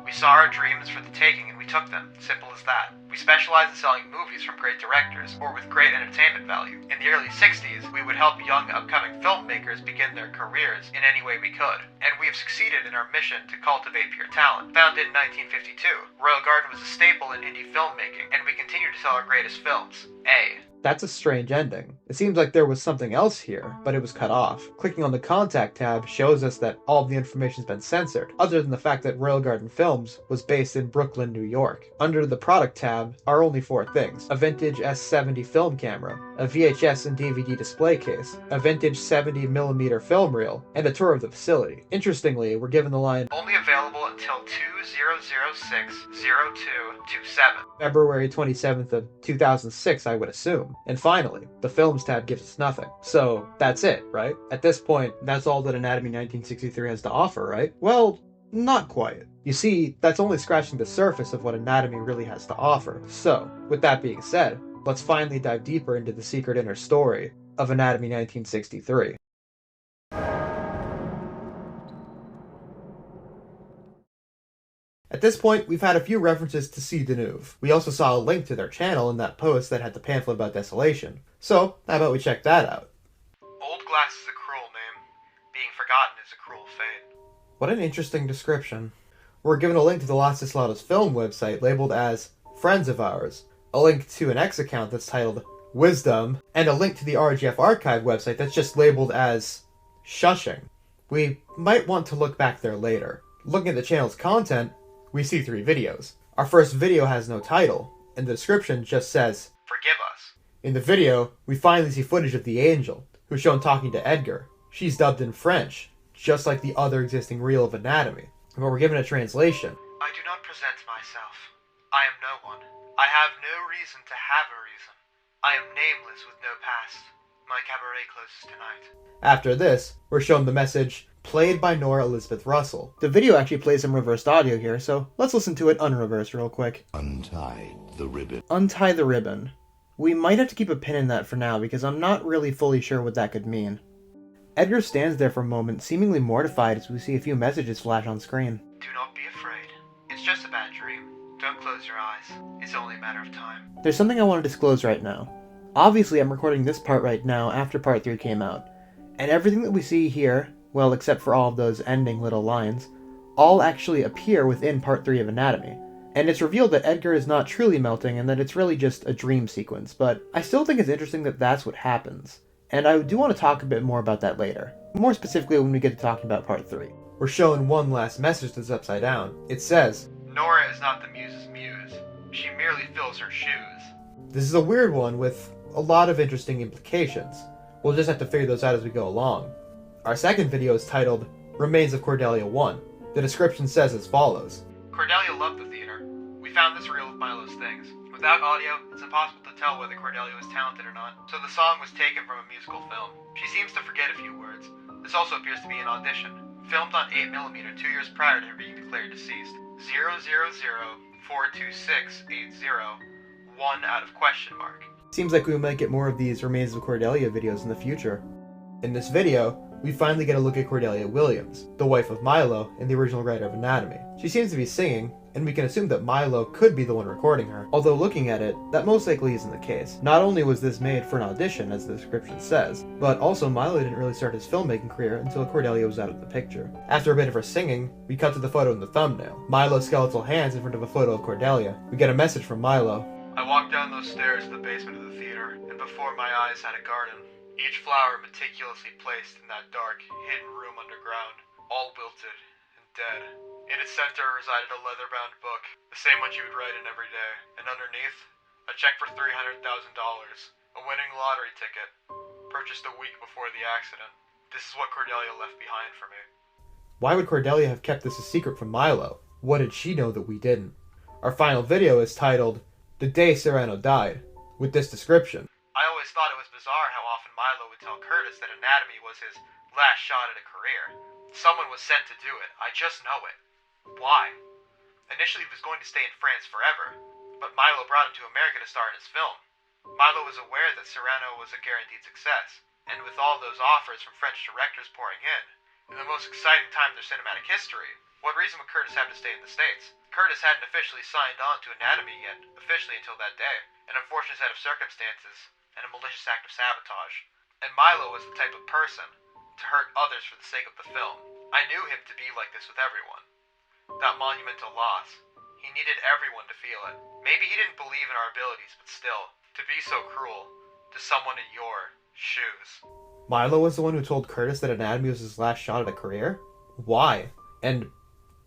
We saw our dreams for the taking and we took them. Simple as that. We specialize in selling movies from great directors, or with great entertainment value. In the early 60s, we would help young upcoming filmmakers begin their careers in any way we could. And we have succeeded in our mission to cultivate pure talent. Founded in 1952, Royal Garden was a staple in indie filmmaking, and we continue to sell our greatest films.
That's a strange ending. It seems like there was something else here, but it was cut off. Clicking on the Contact tab shows us that all of the information's been censored, other than the fact that Royal Garden Films was based in Brooklyn, New York. Under the Product tab are only 4 things: a vintage S70 film camera, a VHS and DVD display case, a vintage 70mm film reel, and a tour of the facility. Interestingly, we're given the line,
Only available until 2006-0227.
February 27th of 2006, I would assume. And finally, the Films tab gives us nothing. So, that's it, right? At this point, that's all that Anatomy 1963 has to offer, right? Well, not quite. You see, that's only scratching the surface of what Anatomy really has to offer. So, with that being said, let's finally dive deeper into the secret inner story of Anatomy 1963. At this point, we've had a few references to C. Deneuve. We also saw a link to their channel in that post that had the pamphlet about desolation. So, how about we check that out?
Old Glass is a cruel name. Being forgotten is a cruel fate.
What an interesting description. We're given a link to the Los Islados film website labeled as Friends of Ours, a link to an X account that's titled Wisdom, and a link to the RGF archive website that's just labeled as Shushing. We might want to look back there later. Looking at the channel's content, we see 3 videos. Our first video has no title, and the description just says,
Forgive us.
In the video, we finally see footage of the Angel, who's shown talking to Edgar. She's dubbed in French, just like the other existing reel of Anatomy, but we're given a translation.
I do not present myself. I am no one. I have no reason to have a reason. I am nameless with no past. My cabaret closes tonight.
After this, we're shown the message, played by Nora Elizabeth Russell. The video actually plays some reversed audio here, so let's listen to it unreversed real quick.
Untie the ribbon.
Untie the ribbon. We might have to keep a pin in that for now, because I'm not really fully sure what that could mean. Edgar stands there for a moment, seemingly mortified as we see a few messages flash on screen.
Do not be afraid. It's just a bad dream. Don't close your eyes. It's only a matter of time.
There's something I want to disclose right now. Obviously, I'm recording this part right now after part 3 came out, and everything that we see here, well, except for all of those ending little lines, all actually appear within part 3 of Anatomy. And it's revealed that Edgar is not truly melting and that it's really just a dream sequence, but I still think it's interesting that that's what happens. And I do want to talk a bit more about that later. More specifically when we get to talking about part 3. We're shown one last message that's upside down. It says,
Nora is not the muse's muse. She merely fills her shoes.
This is a weird one with a lot of interesting implications. We'll just have to figure those out as we go along. Our second video is titled, Remains of Cordelia 1. The description says as follows.
Cordelia loved the theater. We found this reel of Milo's things. Without audio, it's impossible to tell whether Cordelia was talented or not, so the song was taken from a musical film. She seems to forget a few words. This also appears to be an audition, filmed on 8mm 2 years prior to her being declared deceased. 000-42680, 1 out of question mark.
Seems like we might get more of these Remains of Cordelia videos in the future. In this video, we finally get a look at Cordelia Williams, the wife of Milo and the original writer of Anatomy. She seems to be singing, and we can assume that Milo could be the one recording her, although looking at it, that most likely isn't the case. Not only was this made for an audition, as the description says, but also Milo didn't really start his filmmaking career until Cordelia was out of the picture. After a bit of her singing, we cut to the photo in the thumbnail. Milo's skeletal hands in front of a photo of Cordelia. We get a message from Milo.
I walked down those stairs to the basement of the theater, and before my eyes had a garden. Each flower meticulously placed in that dark, hidden room underground, all wilted and dead. In its center resided a leather-bound book, the same one you would write in every day, and underneath, a check for $300,000, a winning lottery ticket, purchased a week before the accident. This is what Cordelia left behind for me.
Why would Cordelia have kept this a secret from Milo? What did she know that we didn't? Our final video is titled, The Day Serrano Died, with this description.
I always thought it was bizarre how often Milo would tell Curtis that Anatomy was his last shot at a career. Someone was sent to do it. I just know it. Why? Initially he was going to stay in France forever, but Milo brought him to America to star in his film. Milo was aware that Cyrano was a guaranteed success, and with all those offers from French directors pouring in the most exciting time in their cinematic history, what reason would Curtis have to stay in the States? Curtis hadn't officially signed on to Anatomy yet, officially until that day, an unfortunate set of circumstances, and a malicious act of sabotage. And Milo was the type of person to hurt others for the sake of the film. I knew him to be like this with everyone. That monumental loss. He needed everyone to feel it. Maybe he didn't believe in our abilities, but still, to be so cruel to someone in your shoes.
Milo was the one who told Curtis that Anatomy was his last shot at a career? Why? And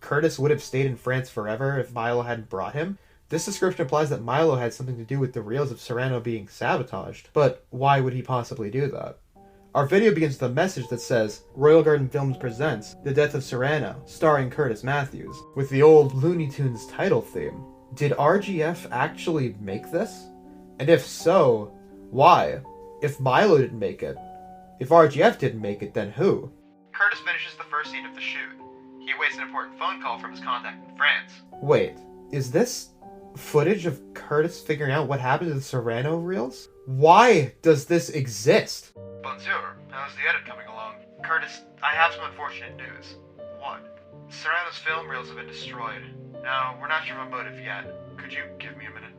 Curtis would have stayed in France forever if Milo hadn't brought him? This description implies that Milo had something to do with the reels of Cyrano being sabotaged. But why would he possibly do that? Our video begins with a message that says, Royal Garden Films presents The Death of Cyrano, starring Curtis Matthews, with the old Looney Tunes title theme. Did RGF actually make this? And if so, why? If Milo didn't make it, if RGF didn't make it, then who?
Curtis finishes the first scene of the shoot. He awaits an important phone call from his contact in France.
Wait, is this footage of Curtis figuring out what happened to the Cyrano reels? Why does this exist?
Bonjour, how's the edit coming along? Curtis, I have some unfortunate news. What? Cyrano's film reels have been destroyed. Now, we're not sure of a motive yet. Could you give me a minute?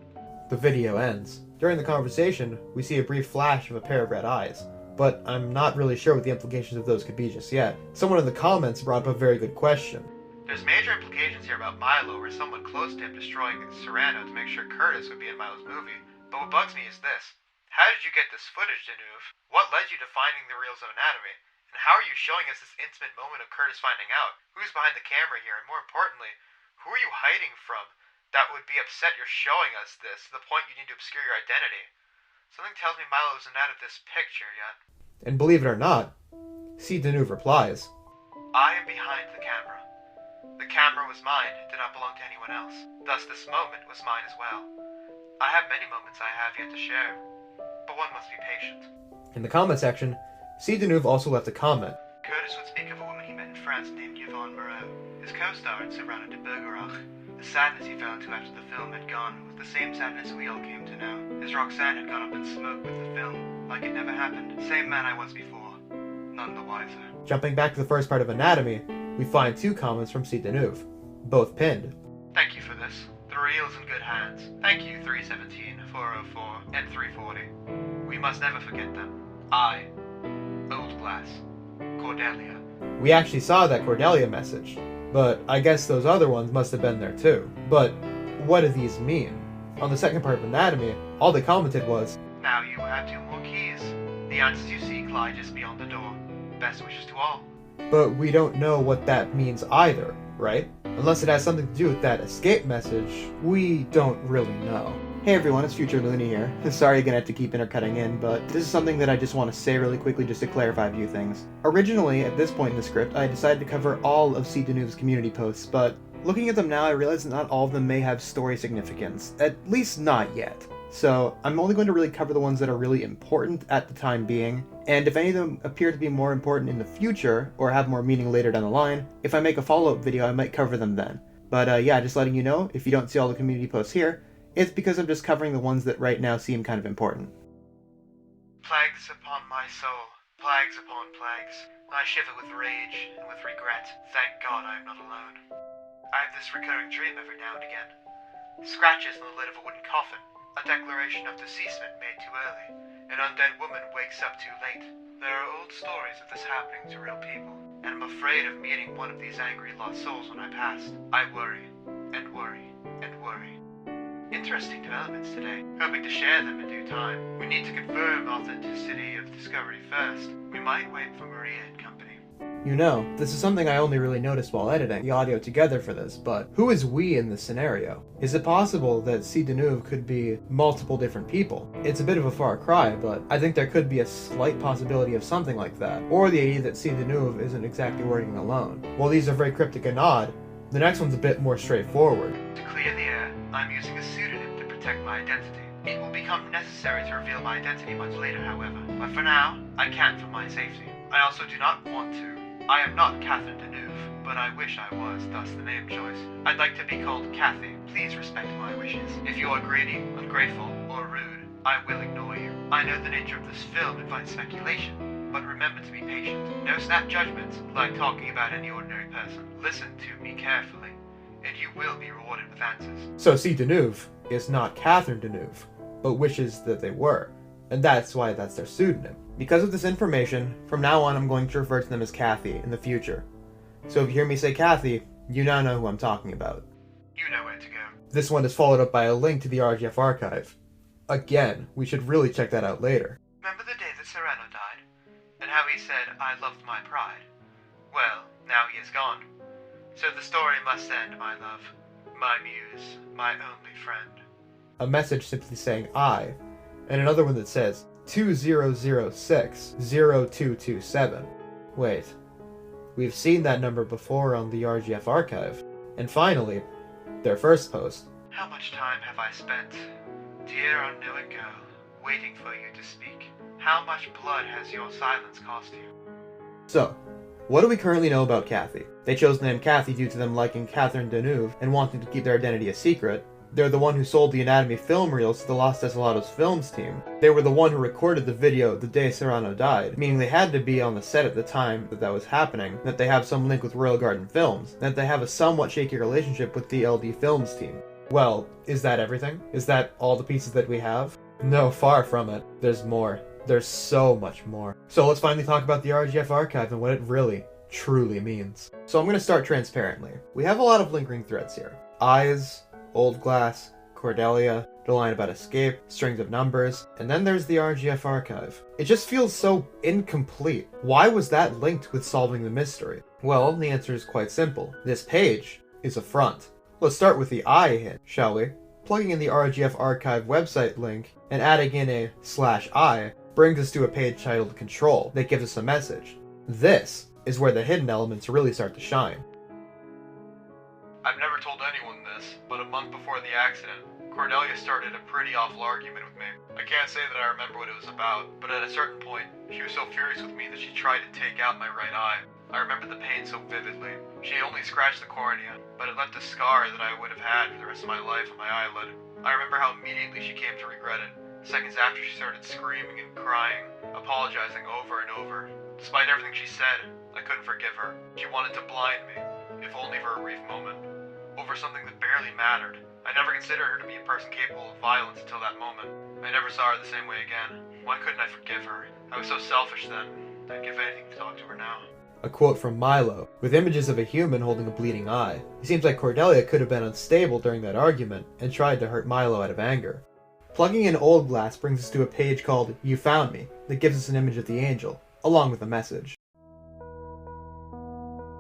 The video ends. During the conversation, we see a brief flash of a pair of red eyes, but I'm not really sure what the implications of those could be just yet. Someone in the comments brought up a very good question.
There's major implications here about Milo or someone close to him destroying Cyrano to make sure Curtis would be in Milo's movie. But what bugs me is this. How did you get this footage, Deneuve? What led you to finding the reels of Anatomy? And how are you showing us this intimate moment of Curtis finding out? Who's behind the camera here? And more importantly, who are you hiding from that would be upset you're showing us this to the point you need to obscure your identity? Something tells me Milo isn't out of this picture yet.
And believe it or not, C. Deneuve replies,
I am behind the camera. The camera was mine, it did not belong to anyone else. Thus this moment was mine as well. I have many moments I have yet to share, but one must be patient.
In the comment section, C. Deneuve also left a comment.
Curtis would speak of a woman he met in France named Yvonne Moreau, his co-star in Cyrano de Bergerac. The sadness he fell into after the film had gone was the same sadness we all came to know, as Roxanne had gone up in smoke with the film, like it never happened. Same man I was before, none the wiser.
Jumping back to the first part of Anatomy, we find two comments from C. Deneuve, both pinned.
Thank you for this. The reel's in good hands. Thank you, 317, 404, and 340. We must never forget them. I, Old Glass, Cordelia.
We actually saw that Cordelia message, but I guess those other ones must have been there too. But what do these mean? On the second part of Anatomy, all they commented was,
Now you have 2 more keys. The answers you seek lie just beyond the door. Best wishes to all.
but we don't know what that means either, right? Unless it has something to do with that escape message, we don't really know. Hey everyone, it's Future Luunii here. Sorry again I have to keep intercutting in, but this is something that I just want to say really quickly just to clarify a few things. Originally, at this point in the script, I decided to cover all of C. Deneuve's community posts, but looking at them now I realize that not all of them may have story significance, at least not yet. So I'm only going to really cover the ones that are really important at the time being, and if any of them appear to be more important in the future, or have more meaning later down the line, if I make a follow-up video I might cover them then. But yeah, just letting you know, if you don't see all the community posts here, it's because I'm just covering the ones that right now seem kind of important.
Plagues upon my soul, plagues upon plagues. I shiver with rage and with regret. Thank God I am not alone. I have this recurring dream every now and again. Scratches on the lid of a wooden coffin, a declaration of deceasement made too early. An undead woman wakes up too late. There are old stories of this happening to real people, and I'm afraid of meeting one of these angry lost souls when I pass. I worry, and worry, and worry. Interesting developments today. Hoping to share them in due time. We need to confirm authenticity of discovery first. We might wait for Maria and company.
You know, this is something I only really noticed while editing the audio together for this, but who is we in this scenario? Is it possible that C. Deneuve could be multiple different people? It's a bit of a far cry, but I think there could be a slight possibility of something like that, or the idea that C. Deneuve isn't exactly working alone. While these are very cryptic and odd, the next one's a bit more straightforward.
To clear the air, I'm using a pseudonym to protect my identity. It will become necessary to reveal my identity much later, however. But for now, I can't for my safety. I also do not want to. I am not Catherine Deneuve, but I wish I was, thus the name choice. I'd like to be called Kathy. Please respect my wishes. If you are greedy, ungrateful, or rude, I will ignore you. I know the nature of this film invites speculation, but remember to be patient. No snap judgments, like talking about any ordinary person. Listen to me carefully, and you will be rewarded with answers.
So see, Deneuve is not Catherine Deneuve, but wishes that they were, and that's why that's their pseudonym. Because of this information, from now on I'm going to refer to them as Kathy in the future. So if you hear me say Kathy, you now know who I'm talking about.
You know where to go.
This one is followed up by a link to the RGF archive. Again, we should really check that out later.
Remember the day that Serrano died? And how he said, "I loved my pride"? Well, now he is gone. So the story must end, my love. My muse, my only friend.
A message simply saying I, and another one that says 2006-0227. Wait, we've seen that number before on the RGF archive. And finally, their first post.
How much time have I spent, dear unknowing girl, waiting for you to speak? How much blood has your silence cost you?
So, what do we currently know about Kathy? They chose the name Kathy due to them liking Catherine Deneuve and wanting to keep their identity a secret. They're the one who sold the anatomy film reels to the Los Desolados Films team. They were the one who recorded the video the day Serrano died, meaning they had to be on the set at the time that was happening, that they have some link with Royal Garden Films, that they have a somewhat shaky relationship with the LD Films team. Well, is that everything? Is that all the pieces that we have? No, far from it. There's more. There's so much more. So let's finally talk about the RGF archive and what it really, truly means. So I'm going to start transparently. We have a lot of lingering threads here. Eyes, Old Glass, Cordelia, the line about escape, strings of numbers, and then there's the RGF archive. It just feels so incomplete. Why was that linked with solving the mystery? Well, the answer is quite simple. This page is a front. Let's start with the I hint, shall we? Plugging in the RGF archive website link and adding in a /I brings us to a page titled Control that gives us a message. This is where the hidden elements really start to shine.
I've never told anyone this, but a month before the accident, Cordelia started a pretty awful argument with me. I can't say that I remember what it was about, but at a certain point, she was so furious with me that she tried to take out my right eye. I remember the pain so vividly. She only scratched the cornea, but it left a scar that I would have had for the rest of my life on my eyelid. I remember how immediately she came to regret it. Seconds after, she started screaming and crying, apologizing over and over. Despite everything she said, I couldn't forgive her. She wanted to blind me, if only for a brief moment, over something that barely mattered. I never considered her to be a person capable of violence until that moment. I never saw her the same way again. Why couldn't I forgive her? I was so selfish then. I'd give anything to talk to her now.
A quote from Milo, with images of a human holding a bleeding eye. It seems like Cordelia could have been unstable during that argument and tried to hurt Milo out of anger. Plugging in Old Glass brings us to a page called You Found Me that gives us an image of the angel, along with a message.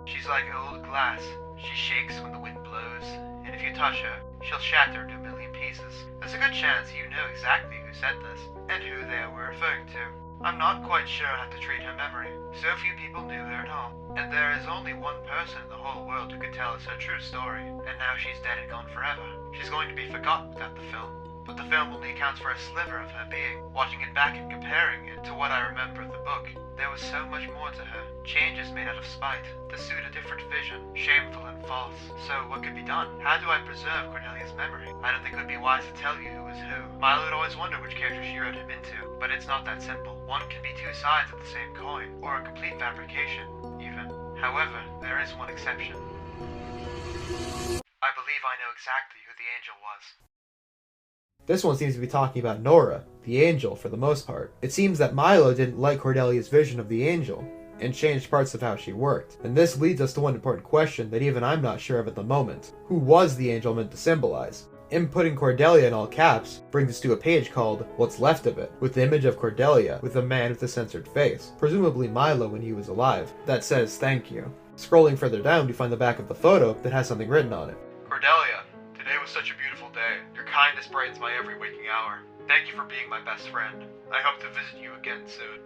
She's like old glass. She shakes when the wind blows, and if you touch her, she'll shatter into a million pieces. There's a good chance you know exactly who said this, and who they were referring to. I'm not quite sure how to treat her memory. So few people knew her at all, and there is only one person in the whole world who could tell us her true story, and now she's dead and gone forever. She's going to be forgotten without the film, but the film only accounts for a sliver of her being. Watching it back and comparing it to what I remember of the book, there was so much more to her. Changes made out of spite, to suit a different vision, shameful and false. So what could be done? How do I preserve Cordelia's memory? I don't think it would be wise to tell you who was who. Milo would always wonder which character she wrote him into, but it's not that simple. One can be two sides of the same coin, or a complete fabrication, even. However, there is one exception. I believe I know exactly who the angel was.
This one seems to be talking about Nora, the angel, for the most part. It seems that Milo didn't like Cordelia's vision of the angel, and changed parts of how she worked. And this leads us to one important question that even I'm not sure of at the moment. Who was the angel meant to symbolize? Inputting Cordelia in all caps brings us to a page called What's Left of It, with the image of Cordelia with a man with a censored face, presumably Milo when he was alive, that says thank you. Scrolling further down, we find the back of the photo that has something written on it.
Cordelia, today was such a beautiful day. Your kindness brightens my every waking hour. Thank you for being my best friend. I hope to visit you again soon.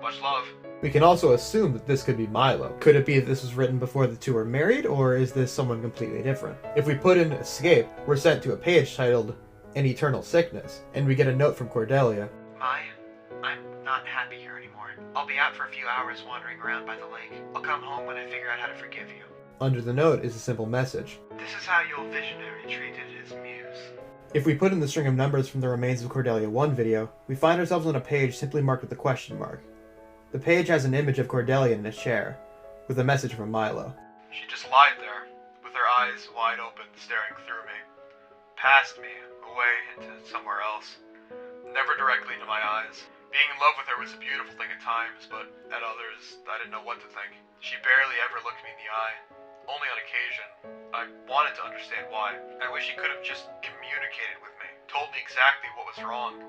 Much love.
We can also assume that this could be Milo. Could it be that this was written before the two were married, or is this someone completely different? If we put in escape, we're sent to a page titled An Eternal Sickness, and we get a note from Cordelia.
I'm not happy here anymore. I'll be out for a few hours wandering around by the lake. I'll come home when I figure out how to forgive you.
Under the note is a simple message.
This is how your visionary treated his muse.
If we put in the string of numbers from the Remains of Cordelia 1 video, we find ourselves on a page simply marked with a question mark. The page has an image of Cordelia in a chair, with a message from Milo.
She just lied there, with her eyes wide open, staring through me. Past me, away into somewhere else. Never directly into my eyes. Being in love with her was a beautiful thing at times, but at others, I didn't know what to think. She barely ever looked me in the eye. Only on occasion. I wanted to understand why. I wish she could have just communicated with me, told me exactly what was wrong.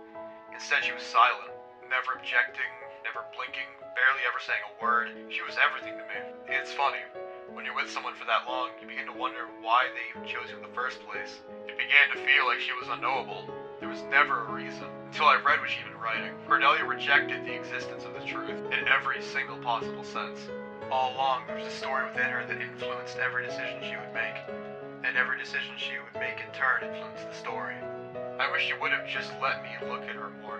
Instead, she was silent, never objecting, never blinking, barely ever saying a word. She was everything to me. It's funny. When you're with someone for that long, you begin to wonder why they even chose you in the first place. It began to feel like she was unknowable. There was never a reason, until I read what she'd been writing. Cordelia rejected the existence of the truth in every single possible sense. All along, there was a story within her that influenced every decision she would make, and every decision she would make in turn influenced the story. I wish she would have just let me look at her more.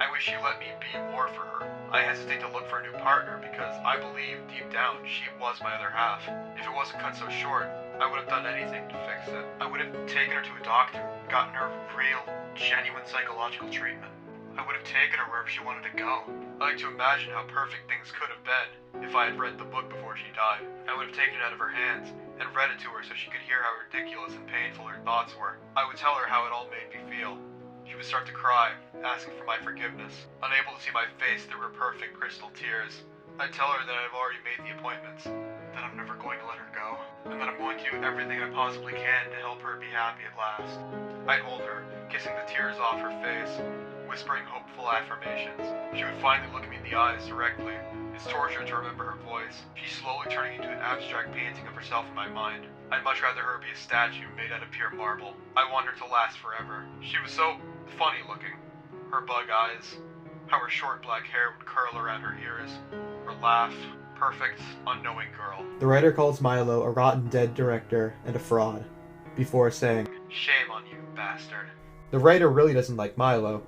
I wish she let me be more for her. I hesitate to look for a new partner because I believe deep down she was my other half. If it wasn't cut so short, I would have done anything to fix it. I would have taken her to a doctor, gotten her real, genuine psychological treatment. I would have taken her wherever she wanted to go. I like to imagine how perfect things could have been if I had read the book before she died. I would have taken it out of her hands and read it to her so she could hear how ridiculous and painful her thoughts were. I would tell her how it all made me feel. She would start to cry, asking for my forgiveness, unable to see my face through her perfect crystal tears. I'd tell her that I've already made the appointments, that I'm never going to let her go, and that I'm going to do everything I possibly can to help her be happy at last. I'd hold her, kissing the tears off her face, whispering hopeful affirmations. She would finally look me in the eyes directly. It's torture to remember her voice. She's slowly turning into an abstract painting of herself in my mind. I'd much rather her be a statue made out of pure marble. I want her to last forever. She was so funny looking. Her bug eyes, how her short black hair would curl around her ears, her laugh, perfect, unknowing girl.
The writer calls Milo a rotten dead director and a fraud, before saying,
"Shame on you, bastard."
The writer really doesn't like Milo,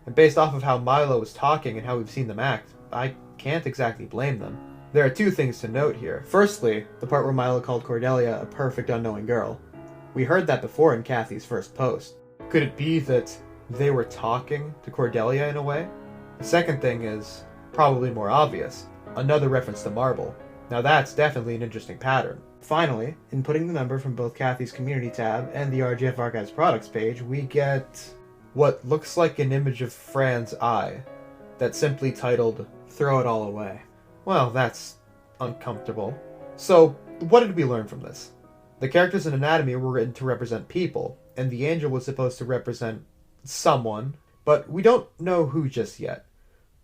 and based off of how Milo was talking and how we've seen them act, I can't exactly blame them. There are two things to note here. Firstly, the part where Milo called Cordelia a perfect unknowing girl. We heard that before in Kathy's first post. Could it be that they were talking to Cordelia in a way? The second thing is probably more obvious. Another reference to marble. Now that's definitely an interesting pattern. Finally, in putting the number from both Kathy's community tab and the RGF Archives products page, we get what looks like an image of Fran's eye that's simply titled, "Throw it all away." Well, that's uncomfortable. So, what did we learn from this? The characters in Anatomy were written to represent people, and the angel was supposed to represent someone, but we don't know who just yet.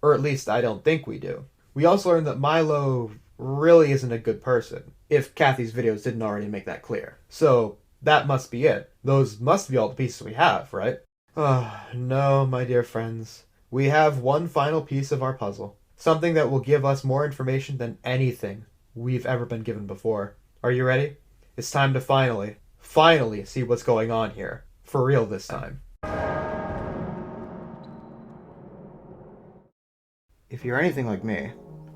Or at least I don't think we do. We also learned that Milo really isn't a good person, if Kathy's videos didn't already make that clear. So, that must be it. Those must be all the pieces we have, right? No, my dear friends. We have one final piece of our puzzle. Something that will give us more information than anything we've ever been given before. Are you ready? It's time to finally see what's going on here. For real this time. If you're anything like me,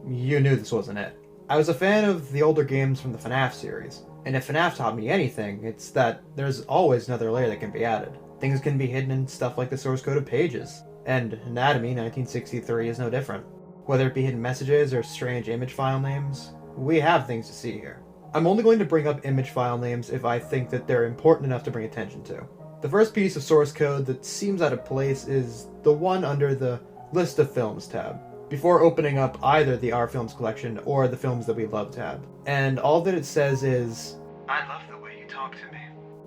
you knew this wasn't it. I was a fan of the older games from the FNAF series, and if FNAF taught me anything, it's that there's always another layer that can be added. Things can be hidden in stuff like the source code of pages, and Anatomy 1963 is no different. Whether it be hidden messages or strange image file names, we have things to see here. I'm only going to bring up image file names if I think that they're important enough to bring attention to. The first piece of source code that seems out of place is the one under the List of Films tab, before opening up either the Our Films collection or the Films That We Love tab. And all that it says is,
"I love the way you talk to me."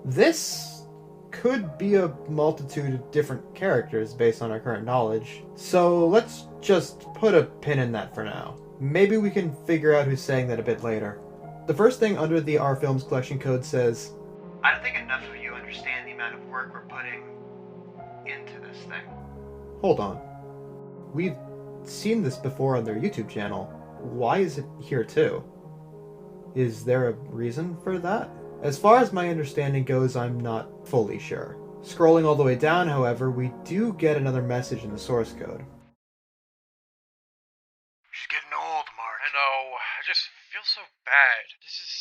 This could be a multitude of different characters based on our current knowledge, so let's just put a pin in that for now. Maybe we can figure out who's saying that a bit later. The first thing under the Our Films collection code says,
"I don't think enough of you understand the amount of work we're putting into this thing."
Hold on. We've seen this before on their YouTube channel. Why is it here too? Is there a reason for that? As far as my understanding goes, I'm not fully sure. Scrolling all the way down, however, we do get another message in the source code.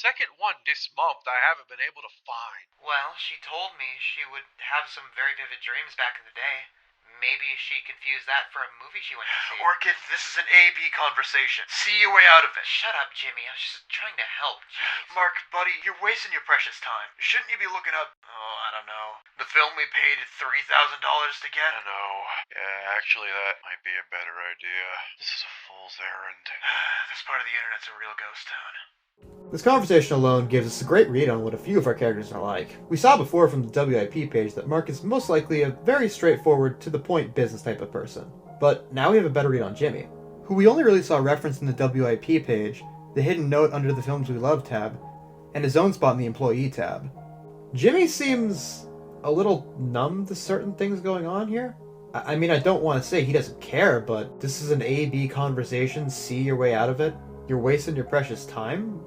second one this month I haven't been able to find.
Well, she told me she would have some very vivid dreams back in the day. Maybe she confused that for a movie she went to see. Orchid, this is an A-B conversation. See your way out of it. Shut up, Jimmy. I was just trying to help. Jeez. Mark, buddy, you're wasting your precious time. Shouldn't you be looking up, I don't know, the film we paid $3,000 to get?
I know. Yeah, actually that might be a better idea. This is a fool's errand.
This part of the internet's a real ghost town.
This conversation alone gives us a great read on what a few of our characters are like. We saw before from the WIP page that Marc is most likely a very straightforward, to-the-point business type of person. But now we have a better read on Jimmy, who we only really saw referenced in the WIP page, the hidden note under the Films We Love tab, and his own spot in the Employee tab. Jimmy seems a little numb to certain things going on here. I mean, I don't want to say he doesn't care, but this is an A-B conversation, see your way out of it, you're wasting your precious time?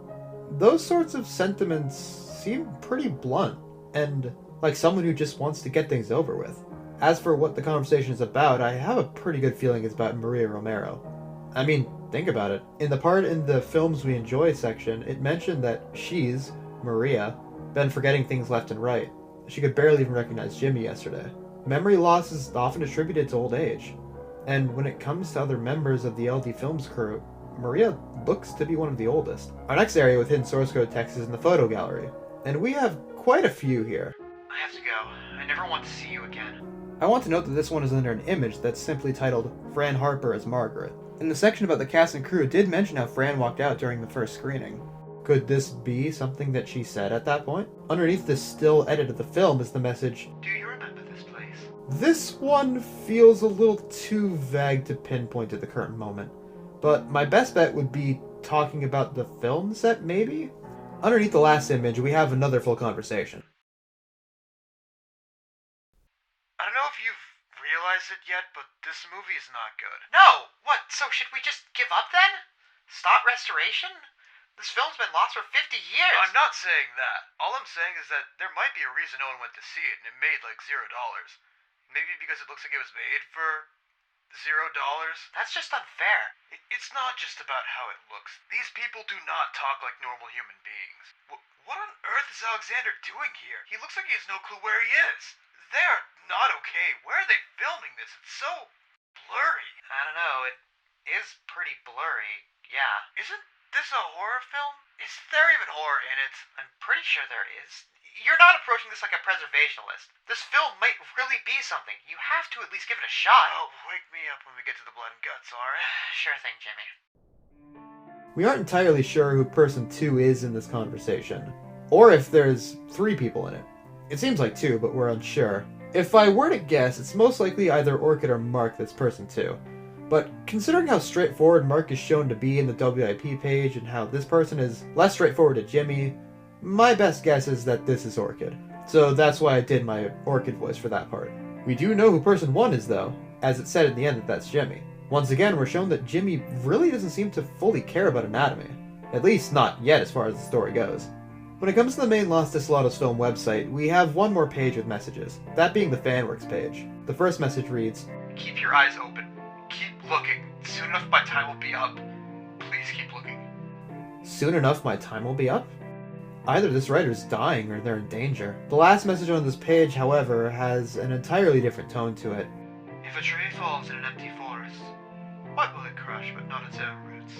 Those sorts of sentiments seem pretty blunt, and like someone who just wants to get things over with. As for what the conversation is about, I have a pretty good feeling it's about Maria Romero. I mean, think about it. In the part in the Films We Enjoy section, it mentioned that she's, Maria, been forgetting things left and right. She could barely even recognize Jimmy yesterday. Memory loss is often attributed to old age. And when it comes to other members of the LD Films crew, Maria looks to be one of the oldest. Our next area with hidden source code text is in the photo gallery, and we have quite a few here.
I have to go. I never want to see you again.
I want to note that this one is under an image that's simply titled Fran Harper as Margret. In the section about the cast and crew, it did mention how Fran walked out during the first screening. Could this be something that she said at that point? Underneath this still edit of the film is the message,
Do you remember this place?
This one feels a little too vague to pinpoint at the current moment. But my best bet would be talking about the film set, maybe? Underneath the last image, we have another full conversation.
I don't know if you've realized it yet, but this movie is not good. No! What? So should we just give up then? Stop restoration? This film's been lost for 50 years! I'm not saying that. All I'm saying is that there might be a reason no one went to see it and it made like $0. Maybe because it looks like it was made for $0? That's just unfair. It's not just about how it looks. These people do not talk like normal human beings. What on earth is Alexander doing here? He looks like he has no clue where he is. They're not okay. Where are they filming this? It's so blurry. I don't know. It is pretty blurry, yeah. Isn't this a horror film? Is there even horror in it? I'm pretty sure there is. You're not approaching this like a preservationalist. This film might really be something. You have to at least give it a shot. Oh, wake me up when we get to the blood and guts, alright? Sure thing, Jimmy.
We aren't entirely sure who person 2 is in this conversation, or if there's 3 people in it. It seems like 2, but we're unsure. If I were to guess, it's most likely either Orchid or Marc that's person 2. But considering how straightforward Marc is shown to be in the WIP page and how this person is less straightforward to Jimmy, my best guess is that this is Orchid. So that's why I did my Orchid voice for that part. We do know who person 1 is though, as it said at the end that that's Jimmy. Once again, we're shown that Jimmy really doesn't seem to fully care about anatomy. At least not yet as far as the story goes. When it comes to the main Los Desolados film website, we have one more page with messages, that being the fanworks page. The first message reads,
Keep your eyes open. Keep looking. Soon enough my time will be up. Please keep looking.
Soon enough my time will be up? Either this writer's dying or they're in danger. The last message on this page, however, has an entirely different tone to it.
If a tree falls in an empty forest, what will it crush but not its own roots?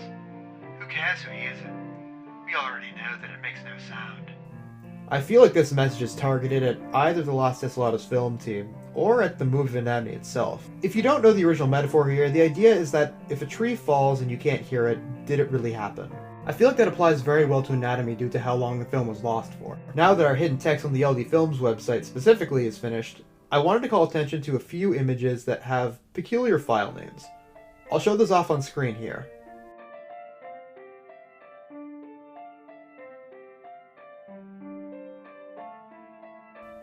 Who cares who hears it? We already know that it makes no sound.
I feel like this message is targeted at either the Los Desolados film team, or at the movie anatomy itself. If you don't know the original metaphor here, the idea is that if a tree falls and you can't hear it, did it really happen? I feel like that applies very well to anatomy due to how long the film was lost for. Now that our hidden text on the LD Films website specifically is finished, I wanted to call attention to a few images that have peculiar file names. I'll show those off on screen here.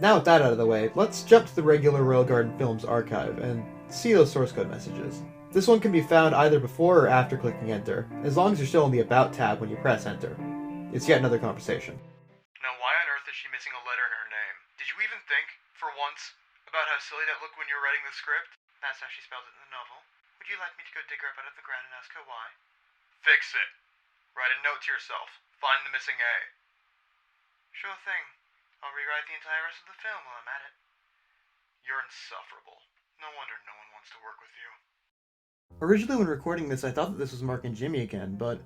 Now with that out of the way, let's jump to the regular Royal Garden Films archive and see those source code messages. This one can be found either before or after clicking enter, as long as you're still in the About tab when you press enter. It's yet another conversation.
Now why on earth is she missing a letter in her name? Did you even think, for once, about how silly that looked when you were writing the script? That's how she spelled it in the novel. Would you like me to go dig her up out of the ground and ask her why? Fix it. Write a note to yourself. Find the missing A. Sure thing. I'll rewrite the entire rest of the film while I'm at it. You're insufferable. No wonder no one wants to work with you.
Originally, when recording this, I thought that this was Marc and Jimmy again, but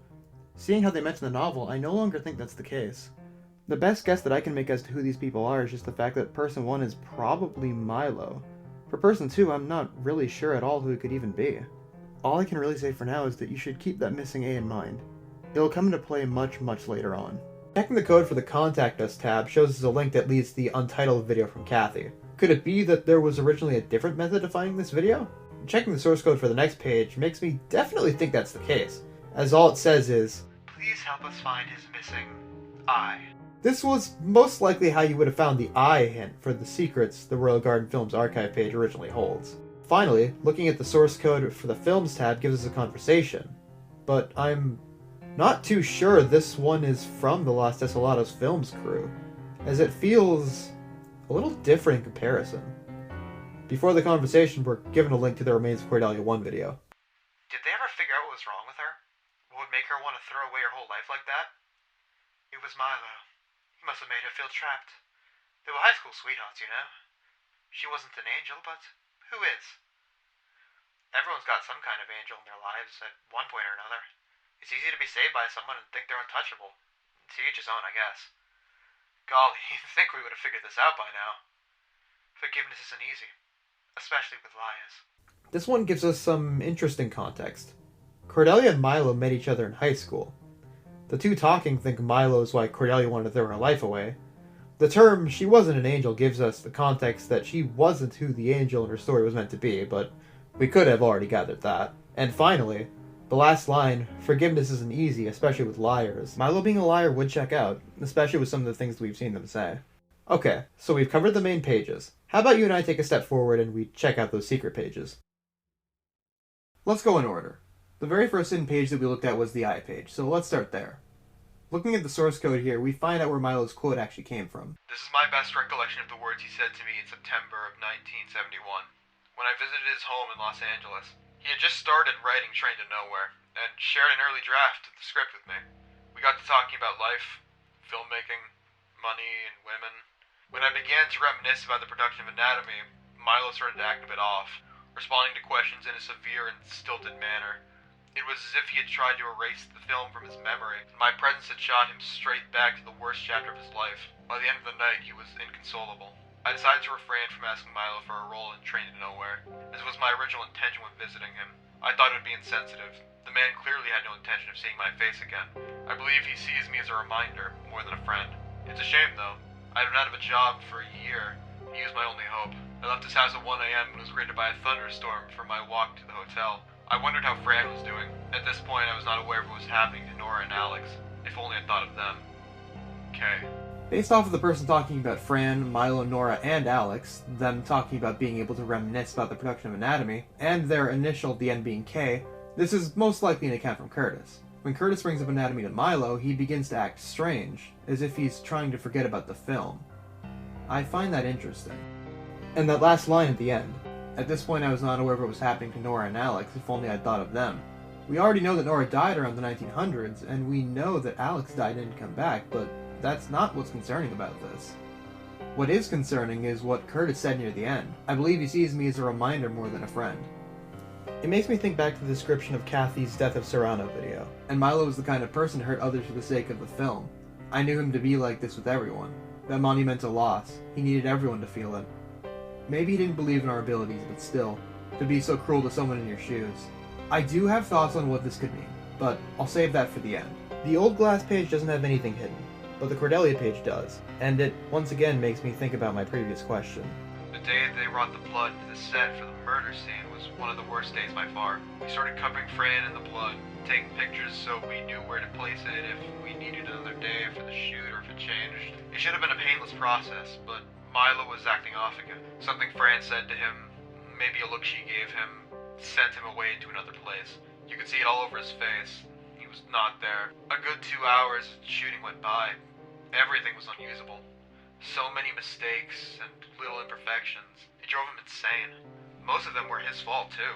seeing how they met in the novel, I no longer think that's the case. The best guess that I can make as to who these people are is just the fact that person 1 is probably Milo. For person 2, I'm not really sure at all who it could even be. All I can really say for now is that you should keep that missing A in mind. It'll come into play much, much later on. Checking the code for the Contact Us tab shows us a link that leads to the untitled video from Kathy. Could it be that there was originally a different method of finding this video? Checking the source code for the next page makes me definitely think that's the case, as all it says is,
Please help us find his missing eye.
this was most likely how you would have found the eye hint for the secrets the Royal Garden Films archive page originally holds. Finally, looking at the source code for the Films tab gives us a conversation, but I'm not too sure this one is from the Los Desolados Films crew, as it feels a little different in comparison. Before the conversation, we're given a link to the Remains of Cordelia 1 video.
Did they ever figure out what was wrong with her? What would make her want to throw away her whole life like that? It was Milo. He must have made her feel trapped. They were high school sweethearts, you know? She wasn't an angel, but who is? Everyone's got some kind of angel in their lives at one point or another. It's easy to be saved by someone and think they're untouchable. To each his own, I guess. Golly, you'd think we would have figured this out by now. Forgiveness isn't easy, especially with liars.
This one gives us some interesting context. Cordelia and Milo met each other in high school. The two talking think Milo is why Cordelia wanted to throw her life away. The term, she wasn't an angel, gives us the context that she wasn't who the angel in her story was meant to be, but we could have already gathered that. And finally, the last line, forgiveness isn't easy, especially with liars. Milo being a liar would check out, especially with some of the things that we've seen them say. Okay, so we've covered the main pages. How about you and I take a step forward and we check out those secret pages? Let's go in order. The very first hidden page that we looked at was the eye page, so let's start there. Looking at the source code here, we find out where Milo's quote actually came from.
This is my best recollection of the words he said to me in September of 1971, when I visited his home in Los Angeles. He had just started writing Train to Nowhere, and shared an early draft of the script with me. We got to talking about life, filmmaking, money, and women. When I began to reminisce about the production of Anatomy, Milo started to act a bit off, responding to questions in a severe and stilted manner. It was as if he had tried to erase the film from his memory, and my presence had shot him straight back to the worst chapter of his life. By the end of the night, he was inconsolable. I decided to refrain from asking Milo for a role in Train to Nowhere, as was my original intention when visiting him. I thought it would be insensitive. The man clearly had no intention of seeing my face again. I believe he sees me as a reminder, more than a friend. It's a shame, though. I had been out of a job for a year. He was my only hope. I left his house at 1 a.m. and was greeted by a thunderstorm for my walk to the hotel. I wondered how Fran was doing. At this point, I was not aware of what was happening to Nora and Alex. If only I thought of them. Okay.
Based off of the person talking about Fran, Milo, Nora, and Alex, them talking about being able to reminisce about the production of Anatomy, and their initial at the end being K, this is most likely an account from Curtis. When Curtis brings up Anatomy to Milo, he begins to act strange, as if he's trying to forget about the film. I find that interesting. And that last line at the end. At this point I was not aware of what was happening to Nora and Alex, if only I'd thought of them. We already know that Nora died around the 1900s, and we know that Alex died and didn't come back, but that's not what's concerning about this. What is concerning is what Curtis said near the end. I believe he sees me as a reminder more than a friend. It makes me think back to the description of Kathy's Death of Serrano video. And Milo was the kind of person to hurt others for the sake of the film. I knew him to be like this with everyone. That monumental loss. He needed everyone to feel it. Maybe he didn't believe in our abilities, but still, to be so cruel to someone in your shoes. I do have thoughts on what this could mean, but I'll save that for the end. The old glass page doesn't have anything hidden, but the Cordelia page does, and it once again makes me think about my previous question.
The day they brought the blood to the set for the murder scene was one of the worst days by far. We started covering Fran in the blood, taking pictures so we knew where to place it if we needed another day for the shoot or if it changed. It should have been a painless process, but Milo was acting off again. Something Fran said to him, maybe a look she gave him, sent him away into another place. You could see it all over his face. He was not there. A good 2 hours shooting went by. Everything was unusable. So many mistakes and little imperfections. It drove him insane. Most of them were his fault, too.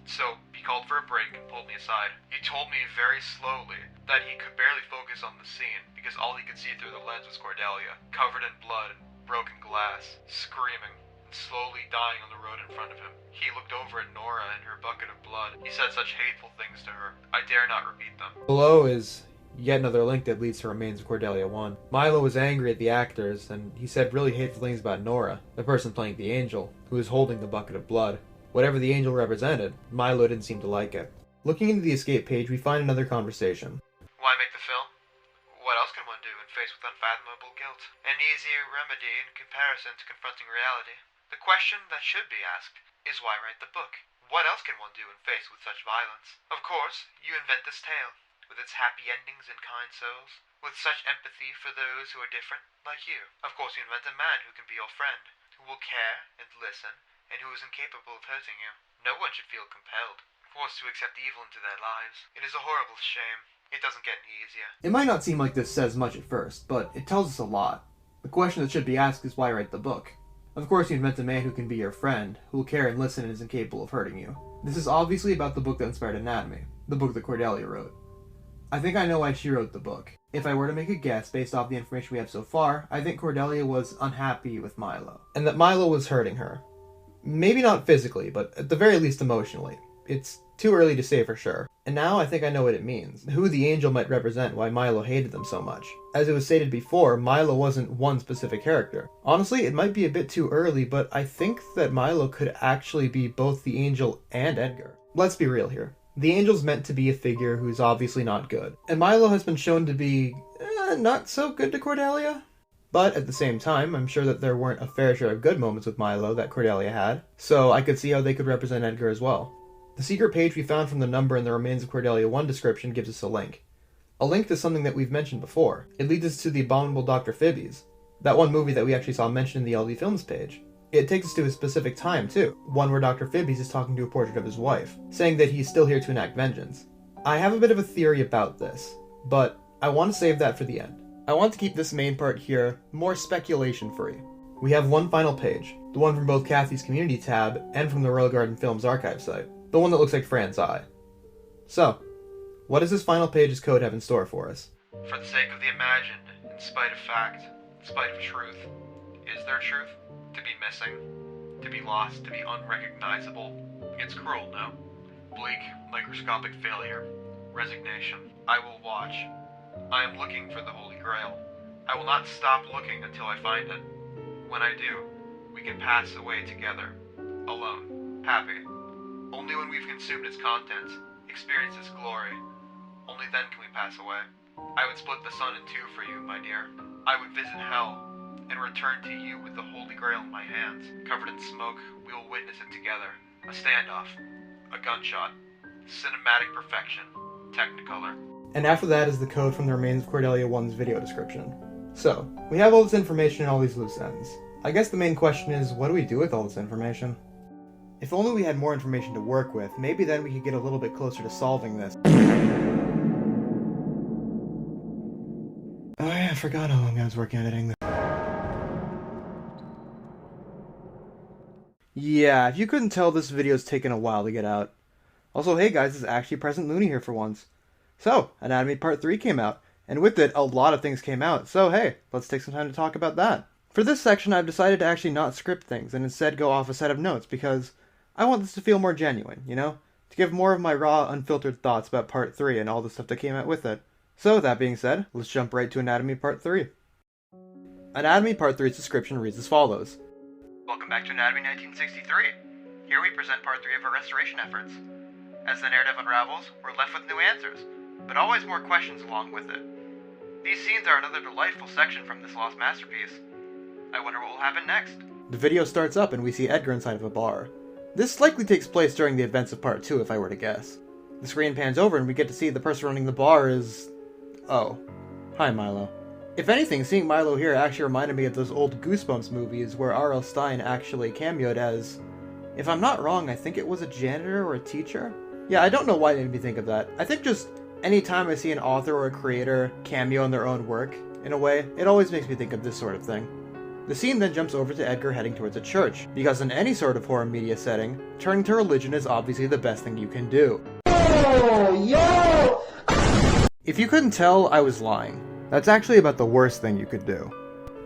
So he called for a break and pulled me aside. He told me very slowly that he could barely focus on the scene because all he could see through the lens was Cordelia, covered in blood and broken glass, screaming and slowly dying on the road in front of him. He looked over at Nora and her bucket of blood. He said such hateful things to her. I dare not repeat them.
Below is yet another link that leads to Remains of Cordelia 1. Milo was angry at the actors, and he said really hateful things about Nora, the person playing the angel, who was holding the bucket of blood. Whatever the angel represented, Milo didn't seem to like it. Looking into the escape page, we find another conversation.
Why make the film? What else can one do when faced with unfathomable guilt? An easier remedy in comparison to confronting reality. The question that should be asked is why write the book? What else can one do when faced with such violence? Of course, you invent this tale, with its happy endings and kind souls, with such empathy for those who are different, like you. Of course, you invent a man who can be your friend, who will care and listen, and who is incapable of hurting you. No one should feel compelled, forced to accept evil into their lives. It is a horrible shame. It doesn't get any easier.
It might not seem like this says much at first, but it tells us a lot. The question that should be asked is why write the book? Of course you invent a man who can be your friend, who will care and listen and is incapable of hurting you. This is obviously about the book that inspired Anatomy, the book that Cordelia wrote. I think I know why she wrote the book. If I were to make a guess based off the information we have so far, I think Cordelia was unhappy with Milo, and that Milo was hurting her. Maybe not physically, but at the very least emotionally. It's too early to say for sure. And now I think I know what it means. Who the angel might represent, why Milo hated them so much. As it was stated before, Milo wasn't one specific character. Honestly, it might be a bit too early, but I think that Milo could actually be both the angel and Edgar. Let's be real here. The angel's meant to be a figure who's obviously not good. And Milo has been shown to be not so good to Cordelia. But at the same time, I'm sure that there weren't a fair share of good moments with Milo that Cordelia had, so I could see how they could represent Edgar as well. The secret page we found from the number in the Remains of Cordelia 1 description gives us a link. A link to something that we've mentioned before. It leads us to the abominable Dr. Phibes, that one movie that we actually saw mentioned in the LD Films page. It takes us to a specific time too, one where Dr. Phibes is talking to a portrait of his wife, saying that he's still here to enact vengeance. I have a bit of a theory about this, but I want to save that for the end. I want to keep this main part here more speculation-free. We have one final page, the one from both Kathy's community tab and from the Royal Garden Films archive site, the one that looks like Fran's eye. So, what does this final page's code have in store for us?
For the sake of the imagined, in spite of fact, in spite of truth, is there truth? To be missing, to be lost, to be unrecognizable. It's cruel, no? Bleak, microscopic failure, resignation. I will watch. I am looking for the Holy Grail. I will not stop looking until I find it. When I do, we can pass away together, alone, happy. Only when we've consumed its contents, experienced its glory, only then can we pass away. I would split the sun in two for you, my dear. I would visit hell, and return to you with the Holy Grail in my hands. Covered in smoke, we will witness it together. A standoff, a gunshot, cinematic perfection, Technicolor.
And after that is the code from the Remains of Cordelia 1's video description. So, we have all this information and all these loose ends. I guess the main question is, what do we do with all this information? If only we had more information to work with, maybe then we could get a little bit closer to solving this. Oh yeah, I forgot how long I was working on editing this. Yeah, if you couldn't tell, this video's taken a while to get out. Also, hey guys, it's actually Present Luunii here for once. So, Anatomy Part 3 came out, and with it, a lot of things came out, so hey, let's take some time to talk about that. For this section, I've decided to actually not script things, and instead go off a set of notes, because I want this to feel more genuine, you know? To give more of my raw, unfiltered thoughts about Part 3 and all the stuff that came out with it. So, that being said, let's jump right to Anatomy Part 3. Anatomy Part 3's description reads as follows.
Welcome back to Anatomy 1963. Here we present Part 3 of our restoration efforts. As the narrative unravels, we're left with new answers, but always more questions along with it. These scenes are another delightful section from this lost masterpiece. I wonder what will happen next.
The video starts up and we see Edgar inside of a bar. This likely takes place during the events of Part 2 if I were to guess. The screen pans over and we get to see the person running the bar is... oh. Hi, Milo. If anything, seeing Milo here actually reminded me of those old Goosebumps movies where R.L. Stine actually cameoed as... if I'm not wrong, I think it was a janitor or a teacher? Yeah, I don't know why it made me think of that. I think just anytime I see an author or a creator cameo in their own work, in a way, it always makes me think of this sort of thing. The scene then jumps over to Edgar heading towards a church, because in any sort of horror media setting, turning to religion is obviously the best thing you can do. If you couldn't tell, I was lying. That's actually about the worst thing you could do.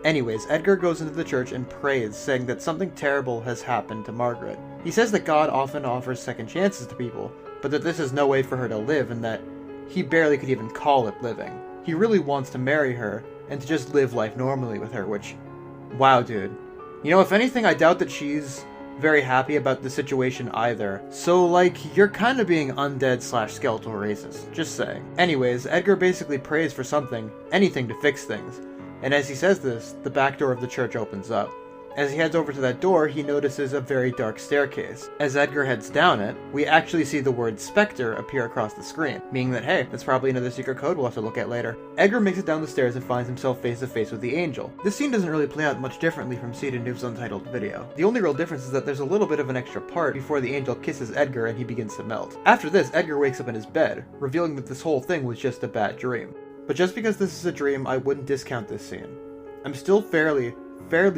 Anyways, Edgar goes into the church and prays, saying that something terrible has happened to Margret. He says that God often offers second chances to people, but that this is no way for her to live and that he barely could even call it living. He really wants to marry her and to just live life normally with her, which, wow dude. You know, if anything, I doubt that she's very happy about the situation either. So like, you're kind of being undead/skeletal racist, just saying. Anyways, Edgar basically prays for something, anything to fix things. And as he says this, the back door of the church opens up. As he heads over to that door, he notices a very dark staircase. As Edgar heads down it, we actually see the word Spectre appear across the screen, meaning that, hey, that's probably another secret code we'll have to look at later. Edgar makes it down the stairs and finds himself face to face with the Angel. This scene doesn't really play out much differently from Noob's untitled video. The only real difference is that there's a little bit of an extra part before the Angel kisses Edgar and he begins to melt. After this, Edgar wakes up in his bed, revealing that this whole thing was just a bad dream. But just because this is a dream, I wouldn't discount this scene. I'm still fairly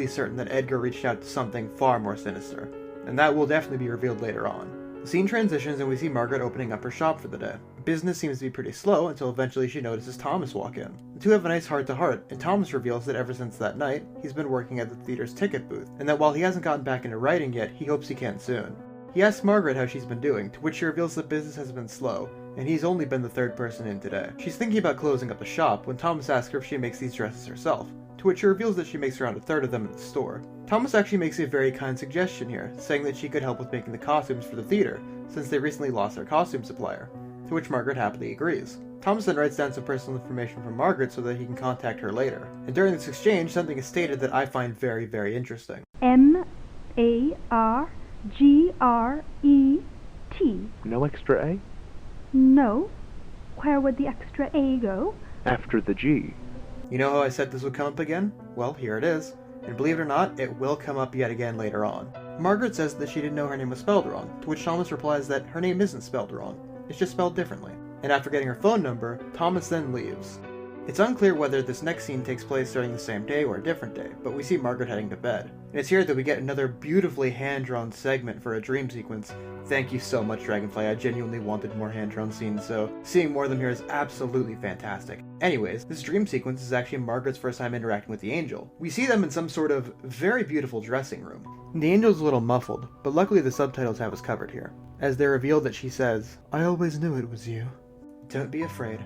certain that Edgar reached out to something far more sinister, and that will definitely be revealed later on. The scene transitions and we see Margret opening up her shop for the day. Business seems to be pretty slow until eventually she notices Thomas walk in. The two have a nice heart-to-heart, and Thomas reveals that ever since that night, he's been working at the theater's ticket booth, and that while he hasn't gotten back into writing yet, he hopes he can soon. He asks Margret how she's been doing, to which she reveals that business has been slow, and he's only been the third person in today. She's thinking about closing up the shop when Thomas asks her if she makes these dresses herself, to which she reveals that she makes around a third of them at the store. Thomas actually makes a very kind suggestion here, saying that she could help with making the costumes for the theater, since they recently lost their costume supplier, to which Margret happily agrees. Thomas then writes down some personal information from Margret so that he can contact her later, and during this exchange, something is stated that I find very, very interesting.
Margret.
No extra A?
No. Where would the extra A go?
After the G.
You know how I said this would come up again? Well, here it is. And believe it or not, it will come up yet again later on. Margret says that she didn't know her name was spelled wrong, to which Thomas replies that her name isn't spelled wrong, it's just spelled differently. And after getting her phone number, Thomas then leaves. It's unclear whether this next scene takes place during the same day or a different day, but we see Margret heading to bed. And it's here that we get another beautifully hand-drawn segment for a dream sequence. Thank you so much, Dragonfly, I genuinely wanted more hand-drawn scenes, so seeing more of them here is absolutely fantastic. Anyways, this dream sequence is actually Margaret's first time interacting with the Angel. We see them in some sort of very beautiful dressing room. The Angel's a little muffled, but luckily the subtitles have us covered here, as they reveal that she says, "I always knew it was you. Don't be afraid.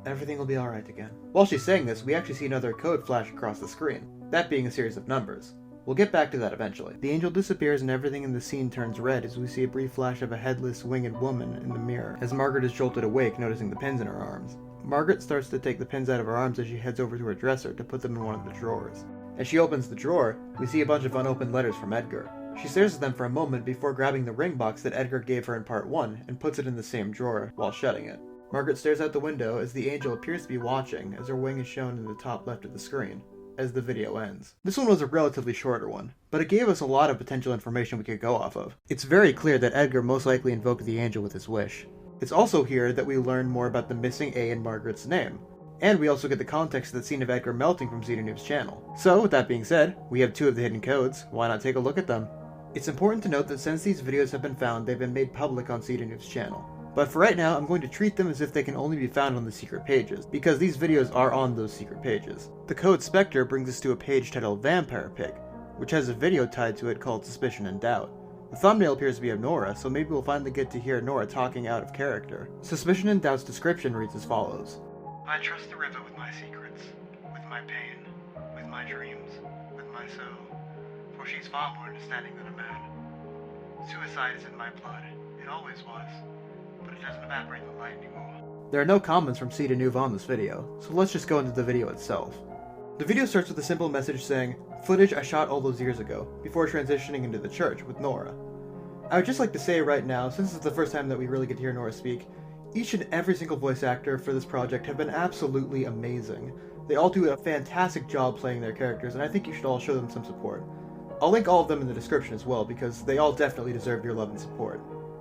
Everything will be alright again." While she's saying this, we actually see another code flash across the screen, that being a series of numbers. We'll get back to that eventually. The Angel disappears and everything in the scene turns red as we see a brief flash of a headless, winged woman in the mirror, as Margret is jolted awake, noticing the pins in her arms. Margret starts to take the pins out of her arms as she heads over to her dresser to put them in one of the drawers. As she opens the drawer, we see a bunch of unopened letters from Edgar. She stares at them for a moment before grabbing the ring box that Edgar gave her in part 1 and puts it in the same drawer while shutting it. Margret stares out the window as the Angel appears to be watching as her wing is shown in the top left of the screen, as the video ends. This one was a relatively shorter one, but it gave us a lot of potential information we could go off of. It's very clear that Edgar most likely invoked the Angel with his wish. It's also here that we learn more about the missing A in Margaret's name, and we also get the context of the scene of Edgar melting from Noob's channel. So, with that being said, we have 2 of the hidden codes, why not take a look at them? It's important to note that since these videos have been found, they've been made public on Noob's channel. But for right now, I'm going to treat them as if they can only be found on the secret pages, because these videos are on those secret pages. The code Spectre brings us to a page titled Vampire Pig, which has a video tied to it called Suspicion and Doubt. The thumbnail appears to be of Nora, so maybe we'll finally get to hear Nora talking out of character. Suspicion and Doubt's description reads as follows.
I trust the river with my secrets, with my pain, with my dreams, with my soul, for she's far more understanding than a man. Suicide is in my blood, it always was, but it doesn't evaporate the light anymore.
There are no comments from Noob on this video, so let's just go into the video itself. The video starts with a simple message saying, "Footage I shot all those years ago," before transitioning into the church with Nora. I would just like to say right now, since it's the first time that we really get to hear Nora speak, each and every single voice actor for this project have been absolutely amazing. They all do a fantastic job playing their characters, and I think you should all show them some support. I'll link all of them in the description as well, because they all definitely deserve your love and support.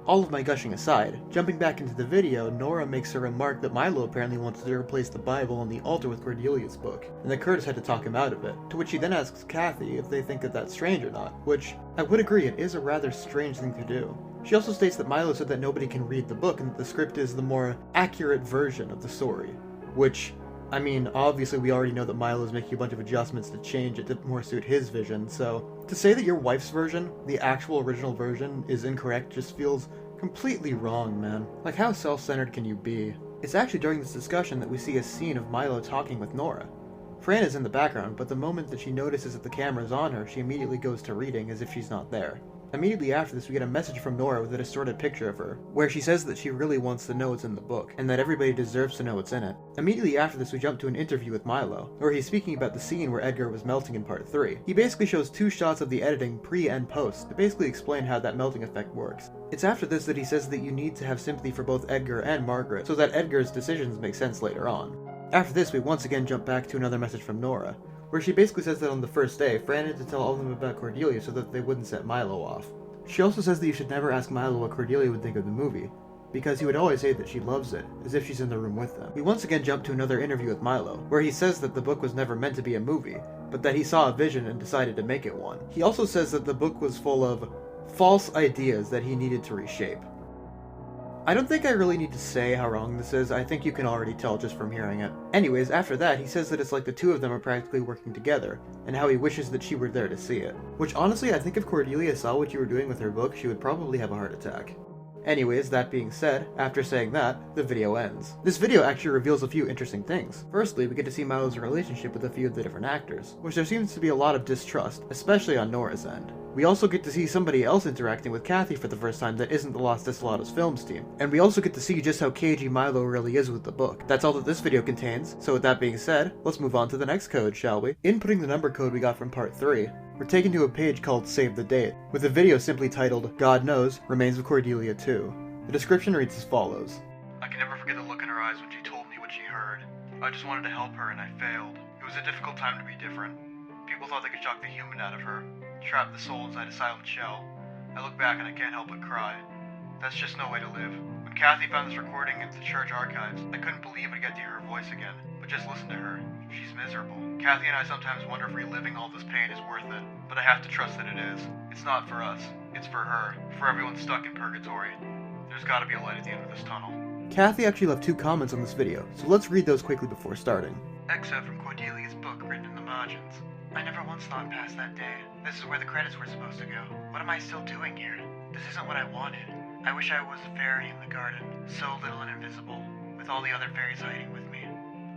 all of my gushing aside, jumping back into the video, Nora makes a remark that Milo apparently wants to replace the Bible on the altar with Cordelia's book, and that Curtis had to talk him out of it, to which he then asks Kathy if they think that that's strange or not, which, I would agree, it is a rather strange thing to do. She also states that Milo said that nobody can read the book and that the script is the more accurate version of the story, which, I mean, obviously we already know that Milo is making a bunch of adjustments to change it to more suit his vision, so to say that your wife's version, the actual original version, is incorrect just feels completely wrong, man. Like, how self-centered can you be? It's actually during this discussion that we see a scene of Milo talking with Nora. Fran is in the background, but the moment that she notices that the camera is on her, she immediately goes to reading as if she's not there. Immediately after this, we get a message from Nora with a distorted picture of her, where she says that she really wants to know what's in the book, and that everybody deserves to know what's in it. Immediately after this, we jump to an interview with Milo, where he's speaking about the scene where Edgar was melting in part 3. He basically shows 2 shots of the editing pre and post to basically explain how that melting effect works. It's after this that he says that you need to have sympathy for both Edgar and Margret, so that Edgar's decisions make sense later on. After this, we once again jump back to another message from Nora, where she basically says that on the first day, Fran had to tell all of them about Cordelia so that they wouldn't set Milo off. She also says that you should never ask Milo what Cordelia would think of the movie, because he would always say that she loves it, as if she's in the room with them. We once again jump to another interview with Milo, where he says that the book was never meant to be a movie, but that he saw a vision and decided to make it one. He also says that the book was full of false ideas that he needed to reshape. I don't think I really need to say how wrong this is, I think you can already tell just from hearing it. Anyways, after that, he says that it's like the two of them are practically working together, and how he wishes that she were there to see it. Which honestly, I think if Cordelia saw what you were doing with her book, she would probably have a heart attack. Anyways, that being said, after saying that, the video ends. This video actually reveals a few interesting things. Firstly, we get to see Milo's relationship with a few of the different actors, which there seems to be a lot of distrust, especially on Nora's end. We also get to see somebody else interacting with Kathy for the first time that isn't the Los Desolados Films team. And we also get to see just how cagey Milo really is with the book. That's all that this video contains, so with that being said, let's move on to the next code, shall we? Inputting the number code we got from part 3, we're taken to a page called Save the Date, with a video simply titled, God Knows, Remains of Cordelia 2. The description reads as follows.
I can never forget the look in her eyes when she told me what she heard. I just wanted to help her and I failed. It was a difficult time to be different. People thought they could shock the human out of her, trap the soul inside a silent shell. I look back and I can't help but cry. That's just no way to live. When Kathy found this recording in the church archives, I couldn't believe I'd get to hear her voice again. But just listen to her. She's miserable. Kathy and I sometimes wonder if reliving all this pain is worth it, but I have to trust that it is. It's not for us. It's for her. For everyone stuck in purgatory. There's gotta be a light at the end of this tunnel.
Kathy actually left 2 comments on this video, so let's read those quickly before starting.
Excerpt from Cordelia's book written in the margins. I never once thought past that day. This is where the credits were supposed to go. What am I still doing here? This isn't what I wanted. I wish I was a fairy in the garden, so little and invisible, with all the other fairies hiding with me.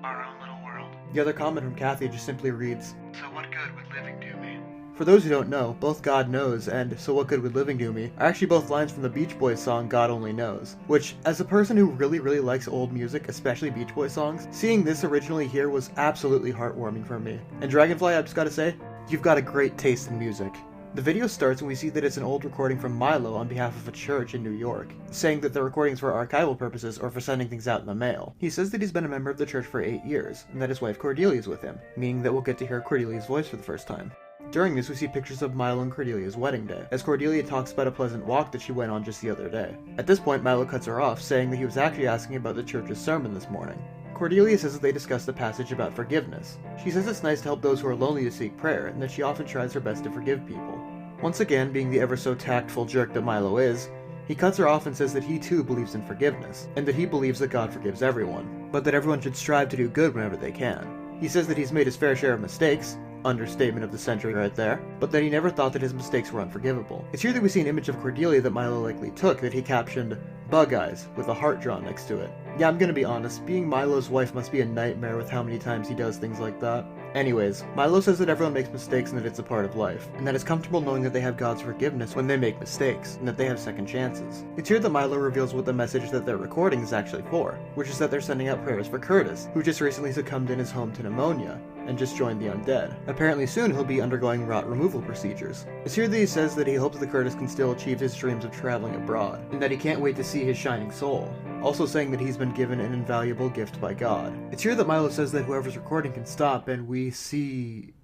Our own little world.
The other comment from Kathy just simply reads,
So what good would living do me?
For those who don't know, both God Knows and So What Good Would Living Do Me are actually both lines from the Beach Boys song God Only Knows, which, as a person who really likes old music, especially Beach Boys songs, seeing this originally here was absolutely heartwarming for me. And Dragonfly, I've just gotta say, you've got a great taste in music. The video starts and we see that it's an old recording from Milo on behalf of a church in New York, saying that the recording's for archival purposes or for sending things out in the mail. He says that he's been a member of the church for 8 years, and that his wife Cordelia is with him, meaning that we'll get to hear Cordelia's voice for the first time. During this, we see pictures of Milo and Cordelia's wedding day, as Cordelia talks about a pleasant walk that she went on just the other day. At this point, Milo cuts her off, saying that he was actually asking about the church's sermon this morning. Cordelia says that they discussed the passage about forgiveness. She says it's nice to help those who are lonely to seek prayer, and that she often tries her best to forgive people. Once again, being the ever so tactful jerk that Milo is, he cuts her off and says that he too believes in forgiveness, and that he believes that God forgives everyone, but that everyone should strive to do good whenever they can. He says that he's made his fair share of mistakes, understatement of the century right there, but that he never thought that his mistakes were unforgivable. It's here that we see an image of Cordelia that Milo likely took that he captioned, Bug Eyes, with a heart drawn next to it. Yeah, I'm gonna be honest, being Milo's wife must be a nightmare with how many times he does things like that. Anyways, Milo says that everyone makes mistakes and that it's a part of life, and that it's comfortable knowing that they have God's forgiveness when they make mistakes, and that they have second chances. It's here that Milo reveals what the message that they're recording is actually for, which is that they're sending out prayers for Curtis, who just recently succumbed in his home to pneumonia, and just joined the undead. Apparently soon he'll be undergoing rot removal procedures. It's here that he says that he hopes that Curtis can still achieve his dreams of traveling abroad, and that he can't wait to see his shining soul, also saying that he's been given an invaluable gift by God. It's here that Milo says that whoever's recording can stop, and we see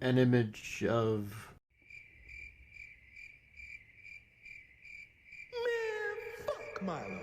an image of...
Fuck Milo.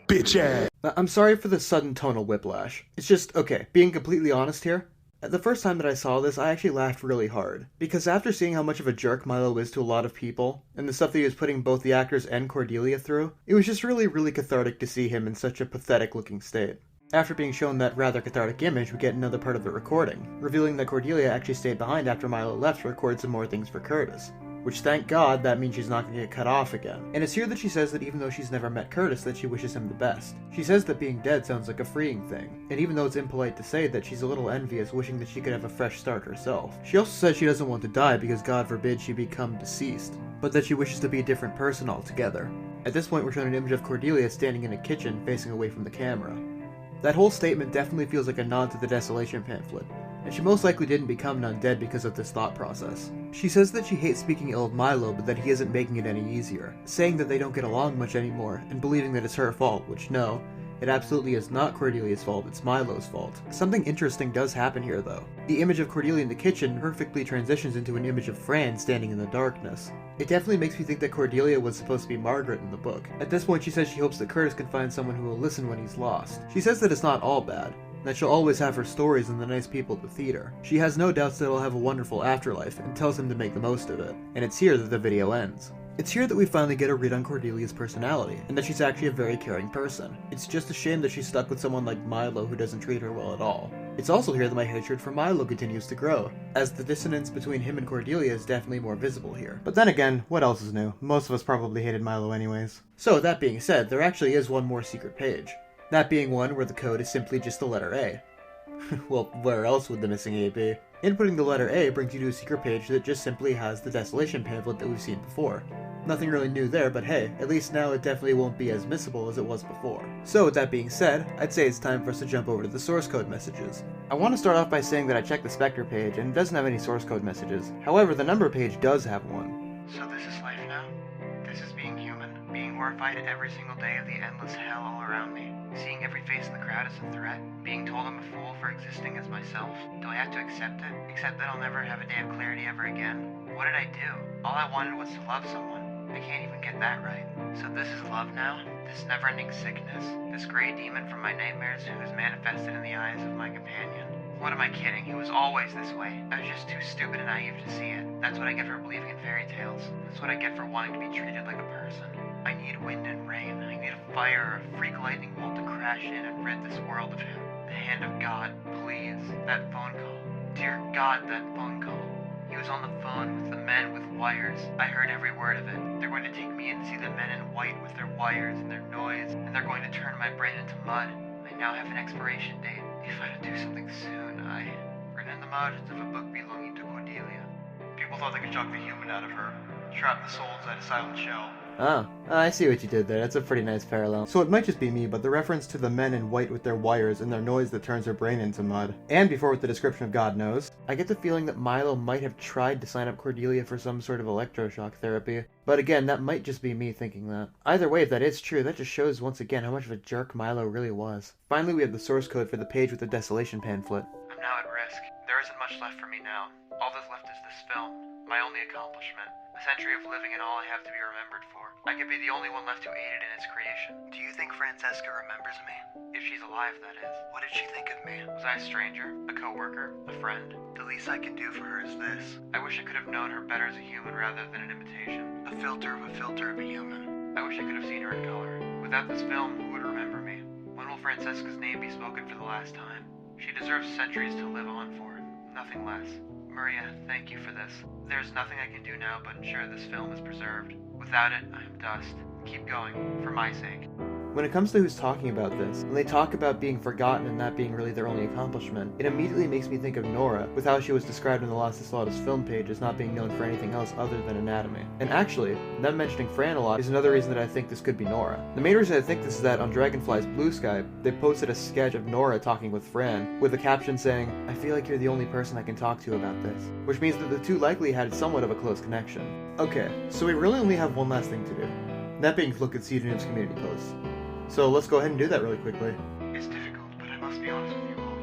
Bitch ass.
I'm sorry for the sudden tonal whiplash. It's just, okay, being completely honest here, the first time that I saw this, I actually laughed really hard. Because after seeing how much of a jerk Milo is to a lot of people, and the stuff that he was putting both the actors and Cordelia through, it was just really, really cathartic to see him in such a pathetic looking state. After being shown that rather cathartic image, we get another part of the recording, revealing that Cordelia actually stayed behind after Milo left to record some more things for Curtis. Which, thank God, that means she's not going to get cut off again. And it's here that she says that even though she's never met Curtis, that she wishes him the best. She says that being dead sounds like a freeing thing, and even though it's impolite to say that, she's a little envious, wishing that she could have a fresh start herself. She also says she doesn't want to die because God forbid she become deceased, but that she wishes to be a different person altogether. At this point, we're shown an image of Cordelia standing in a kitchen, facing away from the camera. That whole statement definitely feels like a nod to the desolation pamphlet, and she most likely didn't become an undead because of this thought process. She says that she hates speaking ill of Milo, but that he isn't making it any easier, saying that they don't get along much anymore, and believing that it's her fault, which no, it absolutely is not Cordelia's fault, it's Milo's fault. Something interesting does happen here though. The image of Cordelia in the kitchen perfectly transitions into an image of Fran standing in the darkness. It definitely makes me think that Cordelia was supposed to be Margret in the book. At this point she says she hopes that Curtis can find someone who will listen when he's lost. She says that it's not all bad, that she'll always have her stories and the nice people at the theater. She has no doubts that he'll have a wonderful afterlife, and tells him to make the most of it. And it's here that the video ends. It's here that we finally get a read on Cordelia's personality, and that she's actually a very caring person. It's just a shame that she's stuck with someone like Milo who doesn't treat her well at all. It's also here that my hatred for Milo continues to grow, as the dissonance between him and Cordelia is definitely more visible here. But then again, what else is new? Most of us probably hated Milo anyways. So, that being said, there actually is one more secret page. That being one where the code is simply just the letter A. Well, where else would the missing A be? Inputting the letter A brings you to a secret page that just simply has the desolation pamphlet that we've seen before. Nothing really new there, but hey, at least now it definitely won't be as missable as it was before. So with that being said, I'd say it's time for us to jump over to the source code messages. I want to start off by saying that I checked the Spectre page and it doesn't have any source code messages. However, the number page does have one.
So this is life now? This is being human? Being horrified every single day of the endless hell all around me? Seeing every face in the crowd as a threat? Being told I'm a fool for existing as myself? Do I have to accept it? Accept that I'll never have a day of clarity ever again? What did I do? All I wanted was to love someone. I can't even get that right. So this is love now? This never-ending sickness? This gray demon from my nightmares who is manifested in the eyes of my companion? What am I kidding? He was always this way. I was just too stupid and naive to see it. That's what I get for believing in fairy tales. That's what I get for wanting to be treated like a person. I need wind and rain. I need a fire or a freak lightning bolt to crash in and rid this world of him. The hand of God, please. That phone call. Dear God, that phone call. He was on the phone with the men with wires. I heard every word of it. They're going to take me in to see the men in white with their wires and their noise, and they're going to turn my brain into mud. I now have an expiration date. If I don't do something soon, written in the margins of a book belonging to Cordelia.
People thought they could chuck the human out of her, trap the soul inside a silent shell.
Oh, I see what you did there. That's a pretty nice parallel. So it might just be me, but the reference to the men in white with their wires and their noise that turns their brain into mud, and before with the description of God knows, I get the feeling that Milo might have tried to sign up Cordelia for some sort of electroshock therapy. But again, that might just be me thinking that. Either way, if that is true, that just shows once again how much of a jerk Milo really was. Finally, we have the source code for the page with the desolation pamphlet.
I'm now at risk. There isn't much left for me now. All that's left is this film, my only accomplishment. A century of living and all I have to be remembered for. I could be the only one left who aided in its creation. Do you think Francesca remembers me? If she's alive, that is. What did she think of me? Was I a stranger? A co-worker? A friend? The least I can do for her is this. I wish I could have known her better as a human rather than an imitation. A filter of a human. I wish I could have seen her in color. Without this film, who would remember me? When will Francesca's name be spoken for the last time? She deserves centuries to live on for. Nothing less. Maria, thank you for this. There's nothing I can do now but ensure this film is preserved. Without it, I am dust. Keep going, for my sake.
When it comes to who's talking about this, when they talk about being forgotten and that being really their only accomplishment, it immediately makes me think of Nora, with how she was described in the Lost and Slaughtered film page as not being known for anything else other than anatomy. And actually, them mentioning Fran a lot is another reason that I think this could be Nora. The main reason I think this is that on Dragonfly's Blue Sky, they posted a sketch of Nora talking with Fran, with a caption saying, "I feel like you're the only person I can talk to about this," which means that the two likely had somewhat of a close connection. Okay, so we really only have one last thing to do, that being to look at pseudonyms community posts. So let's go ahead and do that really quickly.
It's difficult, but I must be honest with you all.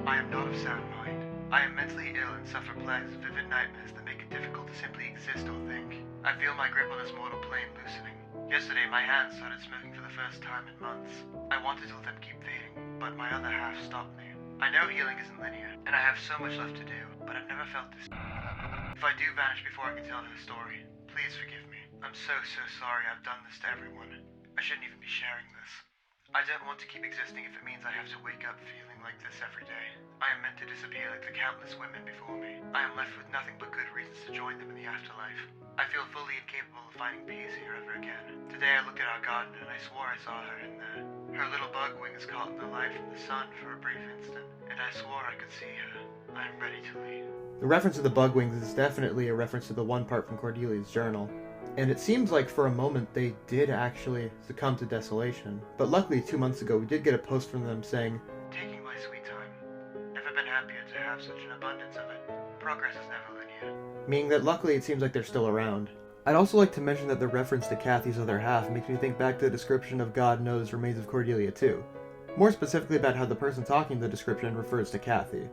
I am not of sound mind. I am mentally ill and suffer plagues of vivid nightmares that make it difficult to simply exist or think. I feel my grip on this mortal plane loosening. Yesterday, my hands started smoking for the first time in months. I wanted to let them keep fading, but my other half stopped me. I know healing isn't linear, and I have so much left to do, but I've never felt this. If I do vanish before I can tell her story, please forgive me. I'm so sorry I've done this to everyone. I shouldn't even be sharing this. I don't want to keep existing if it means I have to wake up feeling like this every day. I am meant to disappear like the countless women before me. I am left with nothing but good reasons to join them in the afterlife. I feel fully incapable of finding peace here ever again. Today I looked at our garden and I swore I saw her in there. Her little bug wings caught in the light from the sun for a brief instant, and I swore I could see her. I am ready to leave.
The reference to the bug wings is definitely a reference to the one part from Cordelia's journal. And it seems like for a moment they did actually succumb to desolation. But luckily 2 months ago we did get a post from them saying,
"Taking my sweet time. Never been happier to have such an abundance of it. Progress is never linear."
meaning that luckily it seems like they're still around. I'd also like to mention that the reference to Kathy's other half makes me think back to the description of God Knows Remains of Cordelia too. More specifically about how the person talking the description refers to Kathy.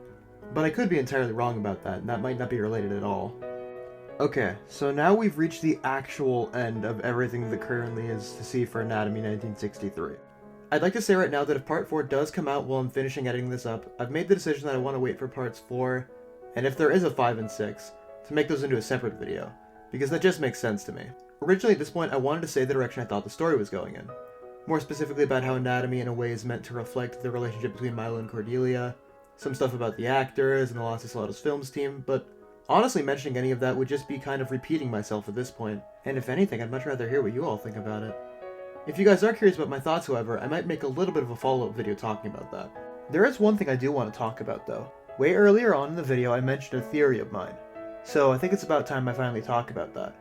But I could be entirely wrong about that, and that might not be related at all. Okay, so now we've reached the actual end of everything that currently is to see for Anatomy 1963. I'd like to say right now that if Part 4 does come out while I'm finishing editing this up, I've made the decision that I want to wait for Parts 4, and if there is a 5 and 6, to make those into a separate video, because that just makes sense to me. Originally at this point I wanted to say the direction I thought the story was going in. More specifically about how Anatomy in a way is meant to reflect the relationship between Milo and Cordelia, some stuff about the actors and the Los Isolados Films team, but honestly, mentioning any of that would just be kind of repeating myself at this point, and if anything, I'd much rather hear what you all think about it. If you guys are curious about my thoughts, however, I might make a little bit of a follow-up video talking about that. There is one thing I do want to talk about, though. Way earlier on in the video, I mentioned a theory of mine, so I think it's about time I finally talk about that.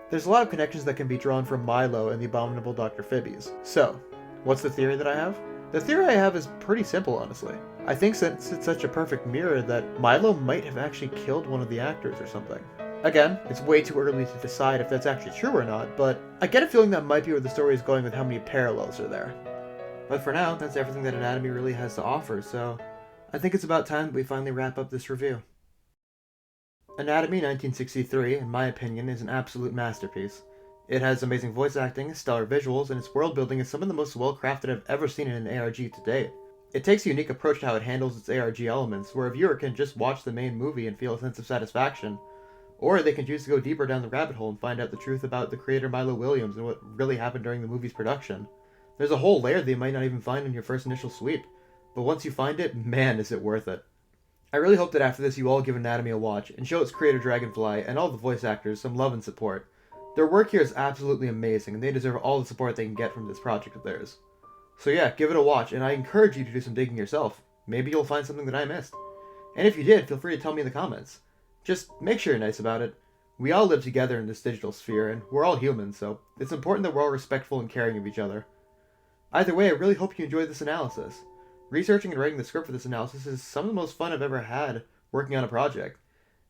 There's a lot of connections that can be drawn from Milo and the abominable Dr. Phibes. So, what's the theory that I have? The theory I have is pretty simple, honestly. I think since it's such a perfect mirror that Milo might have actually killed one of the actors or something. Again, it's way too early to decide if that's actually true or not, but I get a feeling that might be where the story is going with how many parallels are there. But for now, that's everything that Anatomy really has to offer, so I think it's about time that we finally wrap up this review. Anatomy 1963, in my opinion, is an absolute masterpiece. It has amazing voice acting, stellar visuals, and its world building is some of the most well-crafted I've ever seen in an ARG to date. It takes a unique approach to how it handles its ARG elements, where a viewer can just watch the main movie and feel a sense of satisfaction, or they can choose to go deeper down the rabbit hole and find out the truth about the creator Milo Williams and what really happened during the movie's production. There's a whole layer that you might not even find in your first initial sweep, but once you find it, man is it worth it. I really hope that after this you all give Anatomy a watch, and show its creator Dragonfly and all the voice actors some love and support. Their work here is absolutely amazing, and they deserve all the support they can get from this project of theirs. So yeah, give it a watch, and I encourage you to do some digging yourself. Maybe you'll find something that I missed. And if you did, feel free to tell me in the comments. Just make sure you're nice about it. We all live together in this digital sphere, and we're all humans, so it's important that we're all respectful and caring of each other. Either way, I really hope you enjoyed this analysis. Researching and writing the script for this analysis is some of the most fun I've ever had working on a project,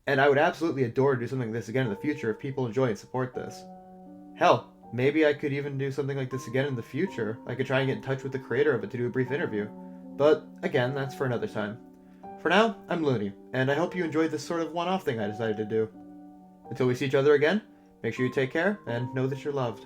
and I would absolutely adore to do something like this again in the future if people enjoy and support this. Hell, maybe I could even do something like this again in the future. I could try and get in touch with the creator of it to do a brief interview. But, again, that's for another time. For now, I'm Luunii, and I hope you enjoyed this sort of one-off thing I decided to do. Until we see each other again, make sure you take care, and know that you're loved.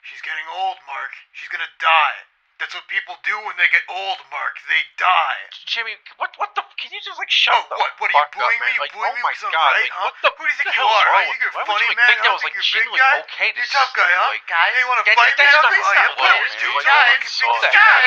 She's getting old, Marc. She's gonna die. That's what people do when they get old, Marc. They die.
Jimmy, what the? Can you just like shut
Oh, what? What are you
fuck up,
bullying
man?
me? You
Like,
bullying
oh
me
my
because I'm
God,
right,
like,
huh?
what the?
Who do you think
the
you
hell is
are?
wrong
You think
with
you're
you? Why would
funny,
you
man?
think
I
that
don't
was
think
like
you're a big
genuinely
guy.
okay to
You're a tough guy,
say,
huh?
like,
Hey, you wanna
that-
fight, man?
that's
I'll
not
fight you.
how it
Whatever,
works,
dude.
dude.
Yeah,
Like,
you can beat
so-
that.